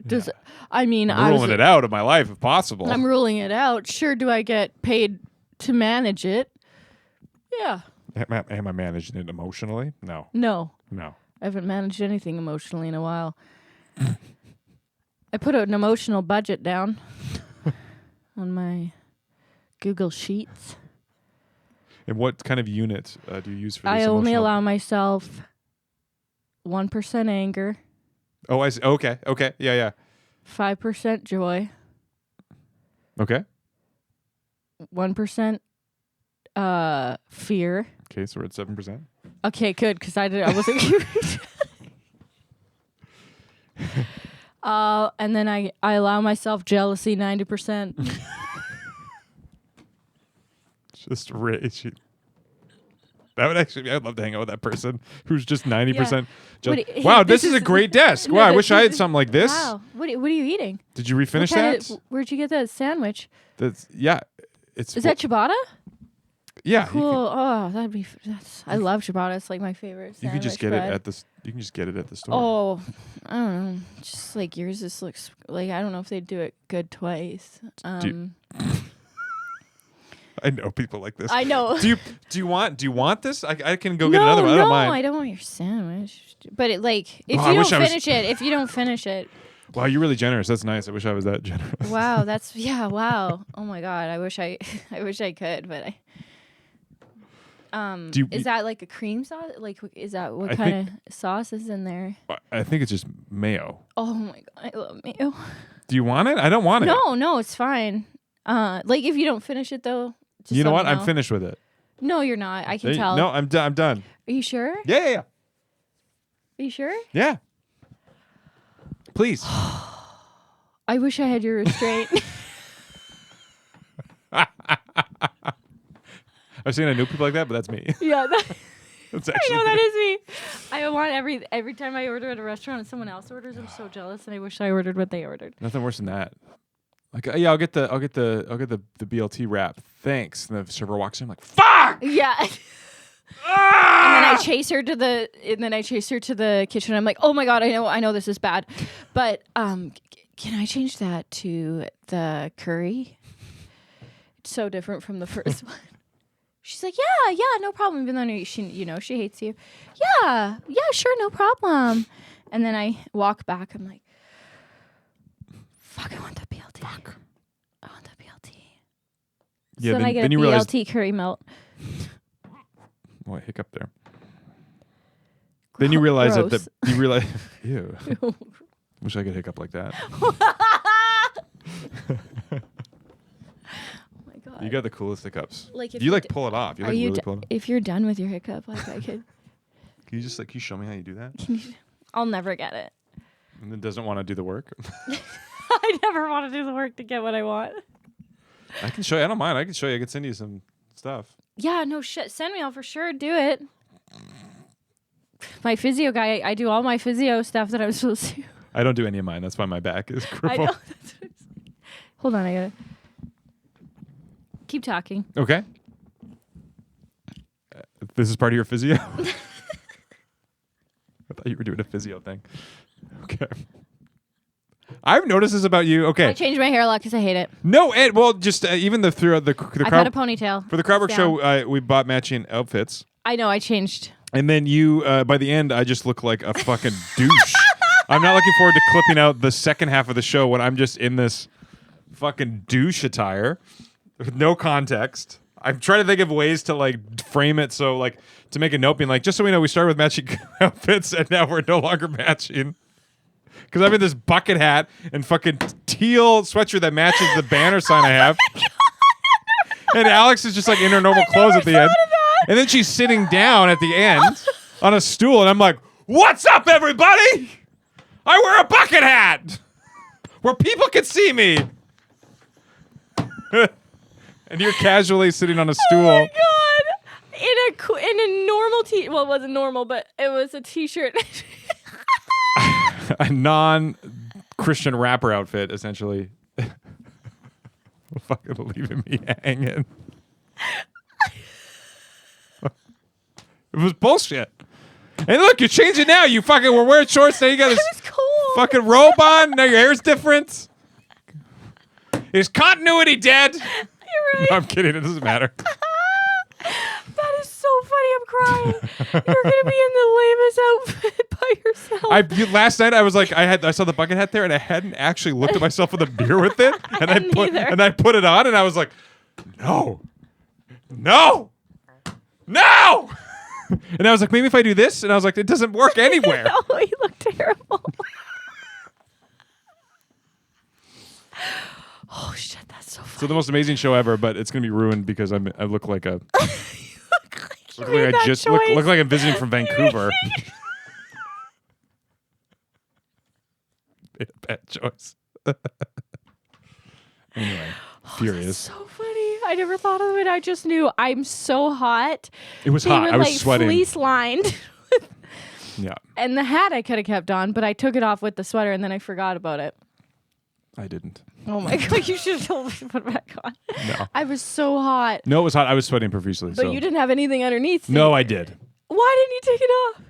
I mean, I'm ruling it out of my life if possible. I'm ruling it out. Sure, do I get paid to manage it? Yeah. Am I managing it emotionally? No. No. No. I haven't managed anything emotionally in a while. I put an emotional budget down on my Google Sheets. And what kind of unit do you use for this? I only emotional? allow myself 1% anger, Oh, I see. Okay. Okay. Yeah. 5% joy, Okay. 1% fear. Okay. So we're at 7%. Okay, good, because I wasn't. And then I allow myself jealousy 90%. Just rage. That would actually. I'd love to hang out with that person who's just 90%. Wow, this is a great desk. No, Wow, I wish I had this- something like this. Wow, what are you eating? Did you refinish What kind that? where'd you get that sandwich? That's It's Is that ciabatta? yeah? Cool. Oh, that'd be. I love ciabatta. It's like my favorite. You can just sandwich get it bread. at this. You can just get it at the store. Oh, I don't know. Just like yours, this looks like I don't know if they do it good twice. I know people like this. I know. Do you want this? I can go get another one. I don't mind. I don't want your sandwich. But it if Oh, I you wish don't I was- finish it, Wow, you're really generous. That's nice. I wish I was that generous. wow, wow. Oh my god, I wish I could, but is that like a cream sauce? Like, is that what I kind of sauce is in there? I think it's just mayo. Oh my god, I love mayo. Do you want it? I don't want it. No, it's fine. Like if you don't finish it though. Just You know let what? me I'm finished with it. No, you're not. I can tell. No, I'm done. I'm done. Are you sure? Yeah. Are you sure? Yeah. Please. I wish I had your restraint. I've seen I know people like that, but that's me. Yeah, That's I actually know that me. is me. I want every time I order at a restaurant and someone else orders, I'm so jealous, and I wish I ordered what they ordered. Nothing worse than that. Like, yeah, I'll get the BLT wrap. Thanks. And the server walks in, I'm like, fuck! Yeah. And then I chase her to the kitchen. I'm like, oh my god, I know this is bad, but can I change that to the curry? It's so different from the first one. She's like, yeah, no problem. Even though she hates you. Yeah, sure, no problem. And then I walk back. I'm like, fuck, I want the BLT. Fuck. I want the BLT. Yeah, So then I get then a you realize. BLT curry melt. Oh, I hiccup there. Then you realize that Gross. you realize. Ew. Wish I could hiccup like that. Oh my god. You got the coolest hiccups. Like, if you you like d- pull it off. You Are like you really d- pull it off. if you're done with your hiccup, like I could. Can you just show me how you do that? I'll never get it. And then doesn't want to do the work. I never want to do the work to get what I want. I can show you. I don't mind. I can show you. I can send you some stuff. Yeah, no shit. Send me. I'll for sure do it. My physio guy, I do all my physio stuff that I'm supposed to do. I don't do any of mine. That's why my back is I crippled. know. That's what it's like. Hold on, I gotta keep talking. Okay. This is part of your physio? I thought you were doing a physio thing. Okay. I've noticed this about you. I Okay. changed my hair a lot because I hate it. No, well, just even the I've had a ponytail. for the Crabworks It's show, we bought matching outfits. I know, I changed. And then you, by the end, I just look like a fucking douche. I'm not looking forward to clipping out the second half of the show when I'm just in this fucking douche attire with no context. I'm trying to think of ways to frame it so to make a note being just so we know, we started with matching outfits and now we're no longer matching. Because I'm in this bucket hat and fucking teal sweatshirt that matches the banner sign I have. And Alex is just in her normal clothes at the end. And then she's sitting down at the end on a stool, and I'm like, "What's up, everybody? I wear a bucket hat where people can see me." And you're casually sitting on a stool. Oh my god! in a normal well, it wasn't normal, but it was a t-shirt. A non-Christian rapper outfit, essentially. Fucking leaving me hanging. It was bullshit. Hey, look, you're changing now. You fucking were wearing shorts. Now you got this It was cold. fucking robe on. Now your hair's different. Is continuity dead? You're right. No, I'm kidding. It doesn't matter. That is so funny. I'm crying. You're gonna be in the lamest outfit by yourself. Last night I was like, I saw the bucket hat there, and I hadn't actually looked at myself with a beer with it, and I put it on, and I was like, no. And I was like, maybe if I do this, and I was like, it doesn't work anywhere. Oh, you look terrible. Oh shit, that's so funny. So the most amazing show ever, but it's gonna be ruined because I look like a. Look like I'm visiting from Vancouver. Made a bad choice. Anyway, furious. That's so funny. I never thought of it. I just knew I'm so hot. It was They hot. were I was like sweating. fleece lined. Yeah, And the hat I could have kept on, but I took it off with the sweater and then I forgot about it. I didn't. Oh my god, you should have told me to put it back on. No. I was so hot. No, it was hot. I was sweating profusely. But so. you didn't have anything underneath. did No, you? I did. Why didn't you take it off?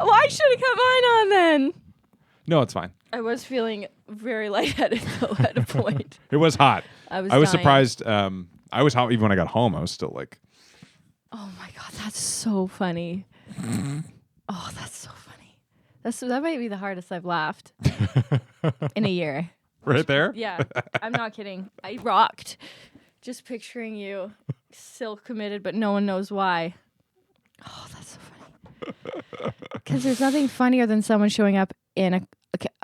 Well, I should have kept mine on then. No, it's fine. I was feeling very lightheaded though at a point. It was hot. I was dying. surprised. I was hot even when I got home. I was still like. Oh my god, that's so funny. Oh, that's so funny. That might be the hardest I've laughed in a year. Right there? Yeah, I'm not kidding. I rocked. Just picturing you still committed, but no one knows why. Oh, that's so funny. Because there's nothing funnier than someone showing up in a.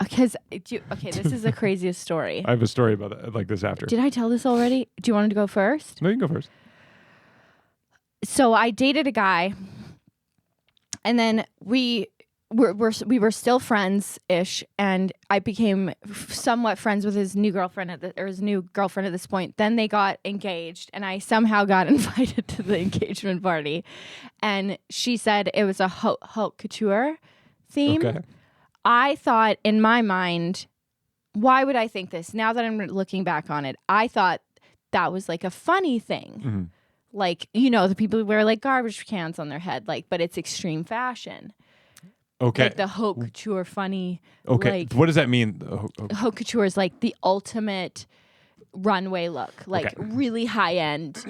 Okay, this is the craziest story. I have a story about that, like this after. Did I tell this already? Do you want to go first? No, you can go first. So I dated a guy, and then we were still friends-ish, and I became somewhat friends with his new girlfriend at this point. Then they got engaged, and I somehow got invited to the engagement party, and she said it was a haute couture theme. Okay. I thought in my mind, why would I think this? Now that I'm looking back on it, I thought that was like a funny thing. Mm-hmm. Like, you know, the people who wear like garbage cans on their head, like, but it's extreme fashion. Okay. Like the haute couture funny. Okay. Like, What does that mean? haute couture is like the ultimate runway look, like Okay. really high end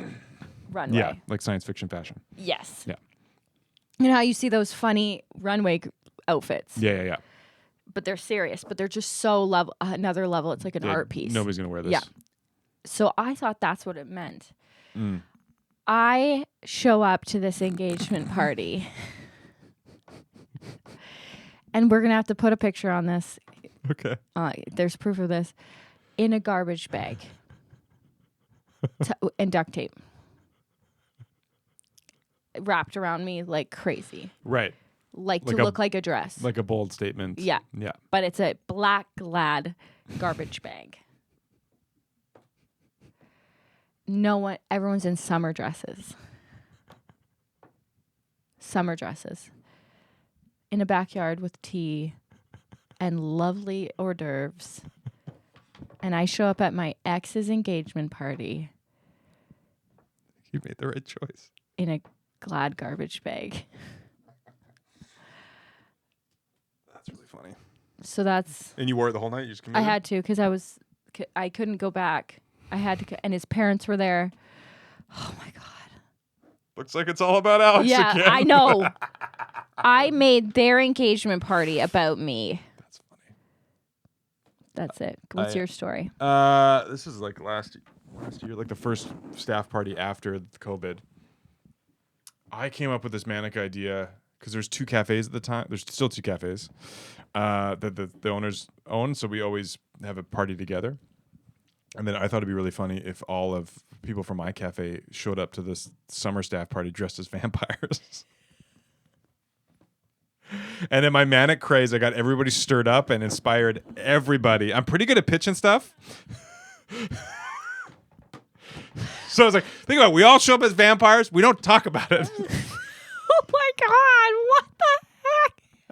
runway. Yeah, like science fiction fashion. Yes. Yeah. You know how you see those funny runway outfits, Yeah. but they're serious, but they're just so another level. It's like an art piece. Nobody's gonna wear this. Yeah. So I thought that's what it meant. I show up to this engagement party, and we're going to have to put a picture on this. Okay. There's proof of this. In a garbage bag and duct tape. Wrapped around me like crazy. Right. Like Like to a- look like a dress. Like a bold statement. Yeah. Yeah. But it's a black Glad garbage bag. Everyone's in summer dresses. Summer dresses. In a backyard with tea and lovely hors d'oeuvres. And I show up at my ex's engagement party You made the right choice. in a Glad garbage bag. That's really funny. So that's... And you wore it the whole night? You just I had to because I couldn't go back. I had to, and his parents were there. Oh my god! Looks like it's all about Alex Yeah, again. I know. I made their engagement party about me. That's funny. That's it. What's your story? This is like last year, like the first staff party after COVID. I came up with this manic idea because there's 2 cafes at the time. There's still 2 cafes that the owners own, so we always have a party together. And then I thought it'd be really funny if all of people from my cafe showed up to this summer staff party dressed as vampires. And in my manic craze, I got everybody stirred up and inspired everybody. I'm pretty good at pitching stuff. So I was like, think about it. We all show up as vampires. We don't talk about it. Oh my God, what the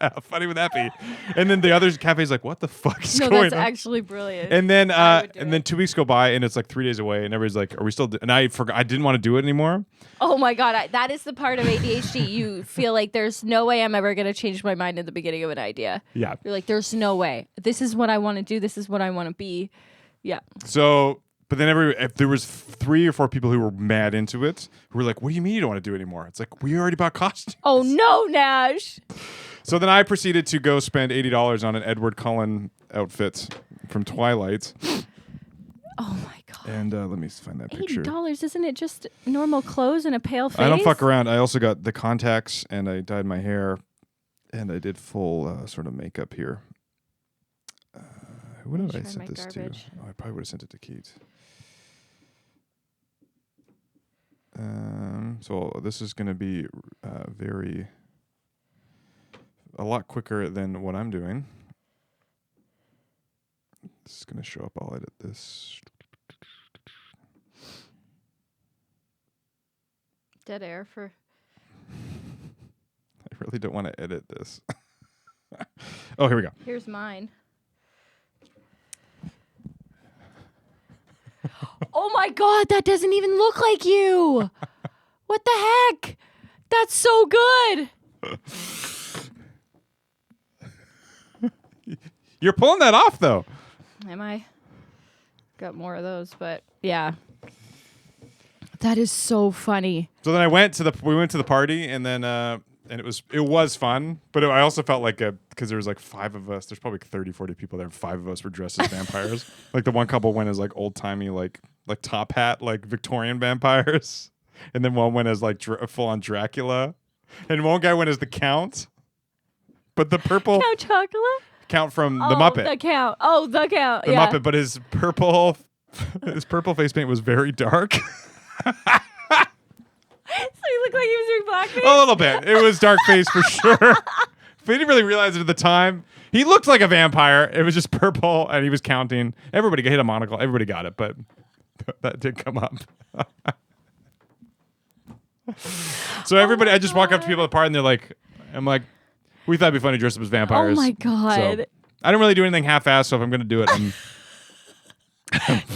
heck? How funny would that be? And then the other cafe's like, what the fuck is No, going that's on? actually brilliant. And then I would do and then it. 2 weeks go by and it's like 3 days away and everybody's like, are we still and I forgot I didn't want to do it anymore. Oh my God, that is the part of ADHD. You feel like there's no way I'm ever going to change my mind in the beginning of an idea. Yeah. You're like, there's no way. This is what I want to do. This is what I want to be. Yeah. So but then if there was 3 or 4 people who were mad into it, who were like, what do you mean you don't want to do it anymore? It's like, we already bought costumes. Oh no, Nash. So then I proceeded to go spend $80 on an Edward Cullen outfit from Twilight. Oh my God. And let me find that picture. $80, isn't it just normal clothes and a pale face? I don't fuck around. I also got the contacts and I dyed my hair and I did full sort of makeup here. Who did I Try send my this garbage. to? Oh, I probably would have sent it to Kate. So this is going to be a lot quicker than what I'm doing. This is going to show up. I'll edit this. Dead air for. I really don't want to edit this. Oh, here we go. Here's mine. Oh my God, that doesn't even look like you. What the heck? That's so good. You're pulling that off, though. Am I? Got more of those, but yeah. That is so funny. So then we went to the party, and then and it was fun, but I also felt like because there was like 5 of us. There's probably 30, 40 people there. 5 of us were dressed as vampires. Like the one couple went as like old timey like top hat like Victorian vampires, and then one went as like full on Dracula, and one guy went as the Count. But the purple Count Chocula? Count from the Muppet. The Count. Oh, the Count. The Yeah. Muppet, but his purple face paint was very dark. So he looked like he was doing blackface? A little bit. It was dark face for sure. We didn't really realize it at the time. He looked like a vampire. It was just purple, and he was counting. Everybody hit a monocle. Everybody got it, but that did come up. So everybody, I just walk up to people at the party, and they're like, I'm like, we thought it'd be funny to dress up as vampires. Oh my God. So, I don't really do anything half-assed, so if I'm going to do it, I'm...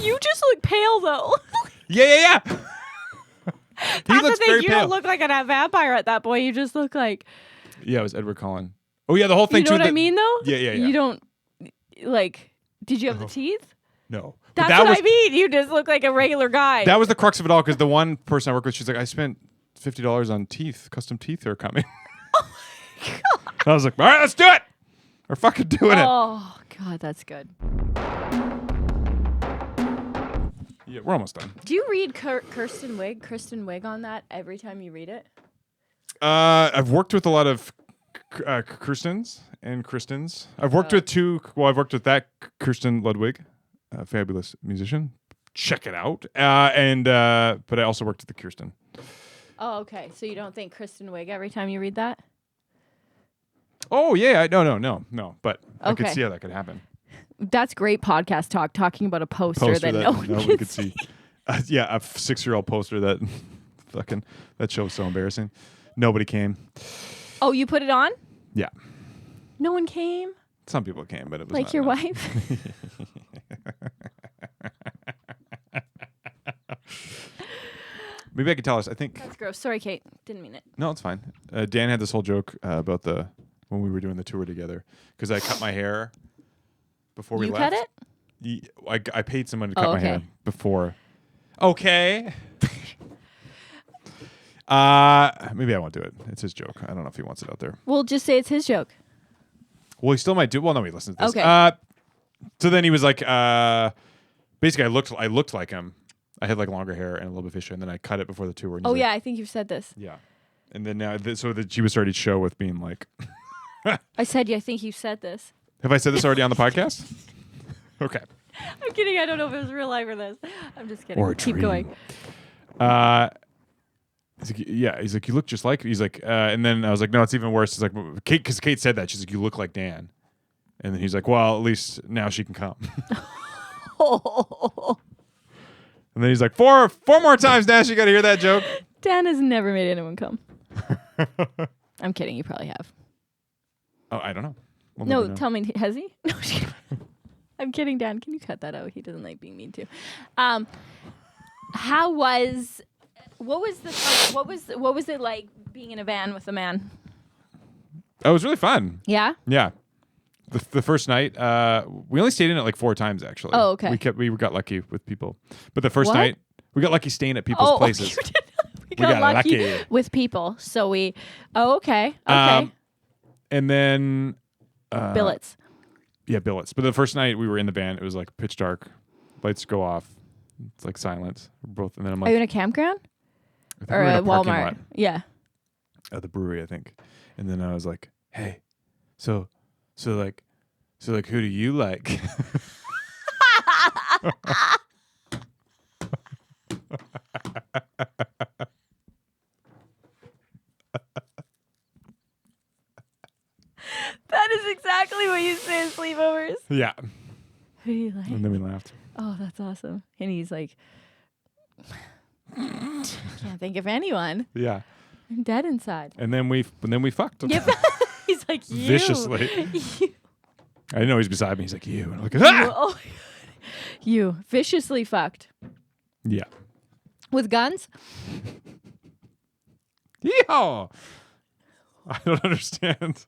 You just look pale, though. Yeah. He That's looks the thing. very You pale. don't look like a vampire at that point. You just look like. Yeah, it was Edward Cullen. Oh, yeah, the whole thing, You know too. what I mean, though? Yeah. You don't. Like, did you have the teeth? No. But That's what I mean. You just look like a regular guy. That was the crux of it all, because the one person I work with, she's like, I spent $50 on custom teeth are coming. Oh my God. I was like, all right, let's do it. We're fucking doing it. Oh, God, that's good. Yeah, we're almost done. Do you read Kristen Wig on that every time you read it? I've worked with a lot of Kirstens and Kristens. I've worked with 2. Well, I've worked with that Kristen Ludwig, a fabulous musician. Check it out. But I also worked with the Kirsten. Oh, okay. So you don't think Kristen Wig every time you read that? Oh yeah, no. But I could Okay. see how that could happen. That's great podcast talk, talking about a poster that no one nobody can could see. Yeah, a 6-year-old poster that fucking that show was so embarrassing. Nobody came. Oh, you put it on? Yeah, No one came? some people came, but it was Like not your enough. wife? Maybe I could tell us. I think That's gross. Sorry, Kate. Didn't mean it. no, it's fine. Dan had this whole joke about when we were doing the tour together, because I cut my hair before we You left. cut it? I paid someone to cut Oh, my hair okay. before. Okay. Maybe I won't do it. It's his joke. I don't know if he wants it out there. Well, just say it's his joke. Well, he still might do. Well, no, he listens to this. Okay. So then he was like, basically, I looked like him. I had like longer hair and a little bit fishy, and then I cut it before the tour. And he's Oh, like, yeah, I think you've said this. yeah. And then now, so that she was starting to show with being like, I said, I think you said this. have I said this already on the podcast? Okay. I'm kidding. I don't know if it was real life or this. I'm just kidding. Or a Keep dream. going. He's like, yeah. He's like, you look just like. He's like, and then I was like, no, it's even worse. He's like, Kate, because Kate said that. She's like, you look like Dan. And then he's like, well, at least now she can come. Oh. And then he's like, four more times, Nash. You got to hear that joke. Dan has never made anyone come. I'm kidding. You probably have. Oh, I don't know. We'll No, never know. tell me. Has he? No, I'm kidding, Dan. Can you cut that out? He doesn't like being mean too. What was it like being in a van with a man? It was really fun. Yeah. Yeah. The first night, we only stayed in it like 4 times actually. Oh, okay. We got lucky with people, but the first What? night we got lucky staying at people's places. You did. we got lucky with people. So we. Oh, okay. Okay. And then Billets. Yeah, billets. But the first night we were in the van, it was like pitch dark, lights go off, it's like silence. We're both, and then I'm like, Are you in a campground I think or we were in a a parking Walmart? lot Yeah. at the brewery, I think. And then I was like, hey, so who do you like? That is exactly what you say in sleepovers. Yeah. Who do you like? And then we laughed. Oh, that's awesome. And he's like, can't think of anyone. Yeah. I'm dead inside. And then we fucked. Yep. He's like, you. Viciously. You. I didn't know he was beside me. He's like, you. And I'm like, ah! Oh, my God. You viciously fucked. Yeah. With guns? Yeehaw! I don't understand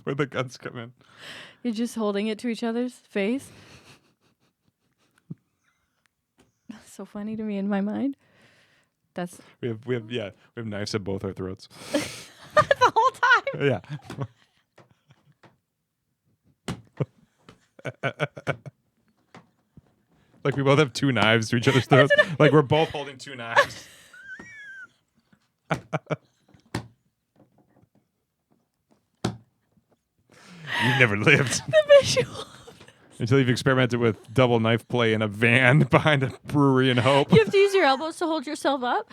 where the guns come in. You're just holding it to each other's face? That's so funny to me in my mind. That's We have knives at both our throats. the whole time. Yeah. Like we both have 2 knives to each other's throats. Like we're both holding 2 knives. You've never lived The visual. until you've experimented with double knife play in a van behind a brewery in Hope. You have to use your elbows to hold yourself up.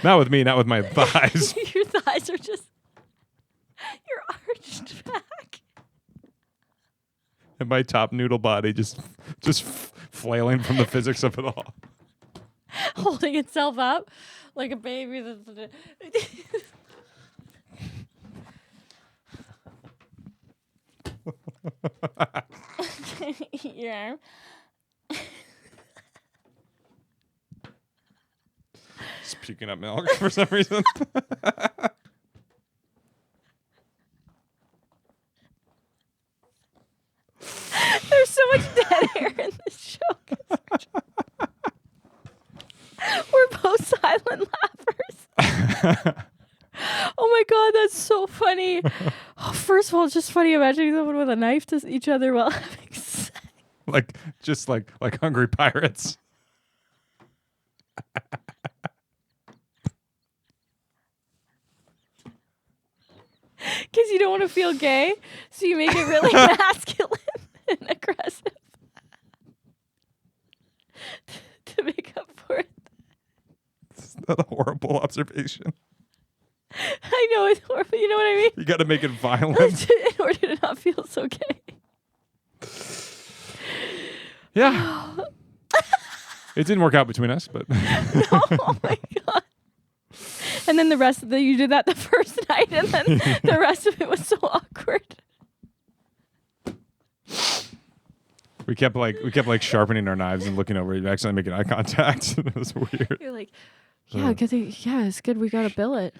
Not with me, not with my thighs. Your thighs are just you're arched back. And my top noodle body just flailing from the physics of it all. Holding itself up like a baby. Yeah. Just puking up milk for some reason. There's so much dead air in this show. We're both silent laughers. Oh my God, that's so funny. Oh, first of all, it's just funny imagining someone with a knife to each other while having sex. like hungry pirates. Because you don't want to feel gay, so you make it really masculine and aggressive to make up for it. It's not a horrible observation. I know it's horrible. You know what I mean? You got to make it violent. In order to not feel so gay. Yeah. It didn't work out between us, but Oh my God. And then the rest of you did that the first night, and then the rest of it was so awkward. we kept sharpening our knives and looking over, accidentally making eye contact. It was weird. You're like, yeah, it's good we got a billet.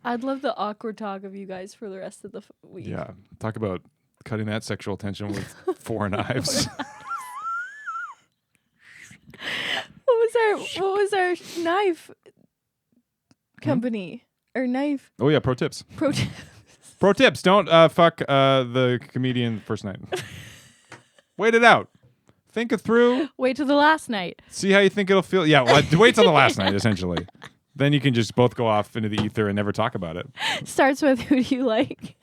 I'd love the awkward talk of you guys for the rest of the week. Yeah. Talk about cutting that sexual tension with 4 knives. What was our knife company? Or knife Oh yeah, pro tips. pro Pro tips, don't fuck the comedian first night. Wait it out. Think it through. Wait till the last night. See how you think it'll feel. Yeah, well, wait till the last night, essentially. Then you can just both go off into the ether and never talk about it. Starts with who do you like?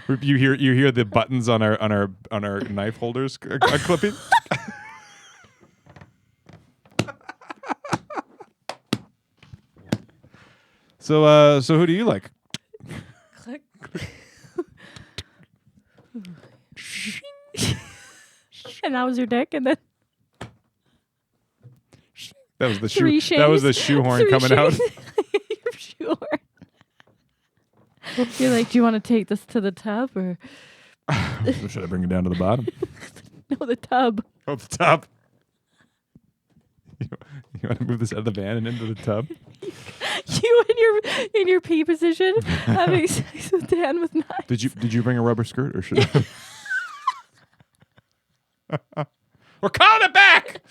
You hear the buttons on our knife holders clipping. So who do you like? Click. And that was your dick, and then That was the Three shoe. That was the shaves. shoehorn Three coming out. shaves. Your shoehorn. You're like, do you want to take this to the tub or Should I bring it down to the bottom? no, the tub? Oh, the tub. You want to move this out of the van and into the tub? You in your pee position having sex with Dan with knives. Did you bring a rubber skirt or should I? We're calling it back.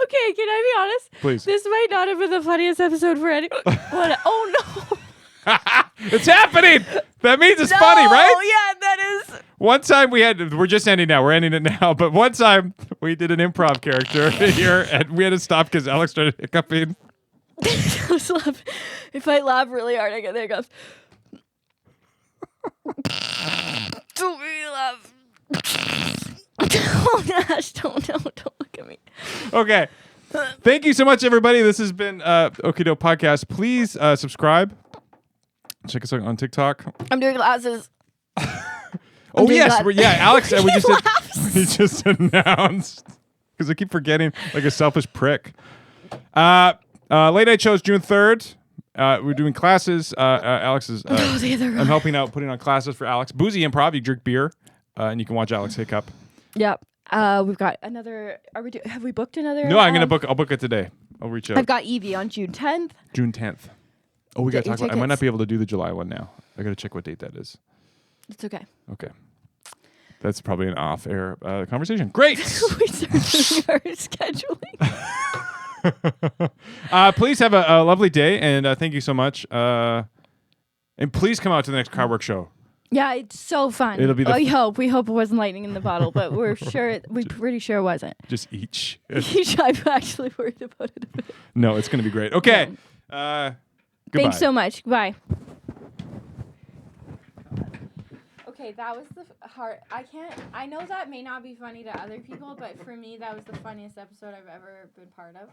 Okay, can I be honest? Please. This might not have been the funniest episode for any. What? Oh no! It's happening. That means it's funny, right? Oh yeah, that is. One time we're just ending now. We're ending it now. But one time we did an improv character here and we had to stop because Alex started hiccuping. I was laughing. If I laugh really hard, I get there. It goes. Don't make me laugh. Oh, Nash, don't look at me. Okay. Thank you so much, everybody. This has been Okido Podcast. Please subscribe. Check us out on TikTok. I'm doing glasses. Oh yes, Alex. We Laughs. just announced because I keep forgetting, like a selfish prick. Late night shows June 3rd. We're doing classes. Alex is. I'm helping out putting on classes for Alex. Boozy Improv. You drink beer, and you can watch Alex hiccup. Yep. We've got another. Have we booked another? No, I'm gonna book. I'll book it today. I'll reach out. I've got Evie on June 10th. June 10th. Oh, we gotta Get your talk about. I might not tickets. be able to do the July one now. I gotta check what date that is. It's okay. Okay. That's probably an off-air conversation. Great. We start doing our scheduling. Please have a lovely day, and thank you so much. And please come out to the next Crabworks Show. Yeah, it's so fun. It'll be the we hope it wasn't lightning in the bottle, but we're pretty sure it wasn't. Just each. I'm actually worried about it a bit. No, it's going to be great. Okay. Goodbye. Thanks so much. Goodbye. Okay, that was the hard. I know that may not be funny to other people, but for me, that was the funniest episode I've ever been part of.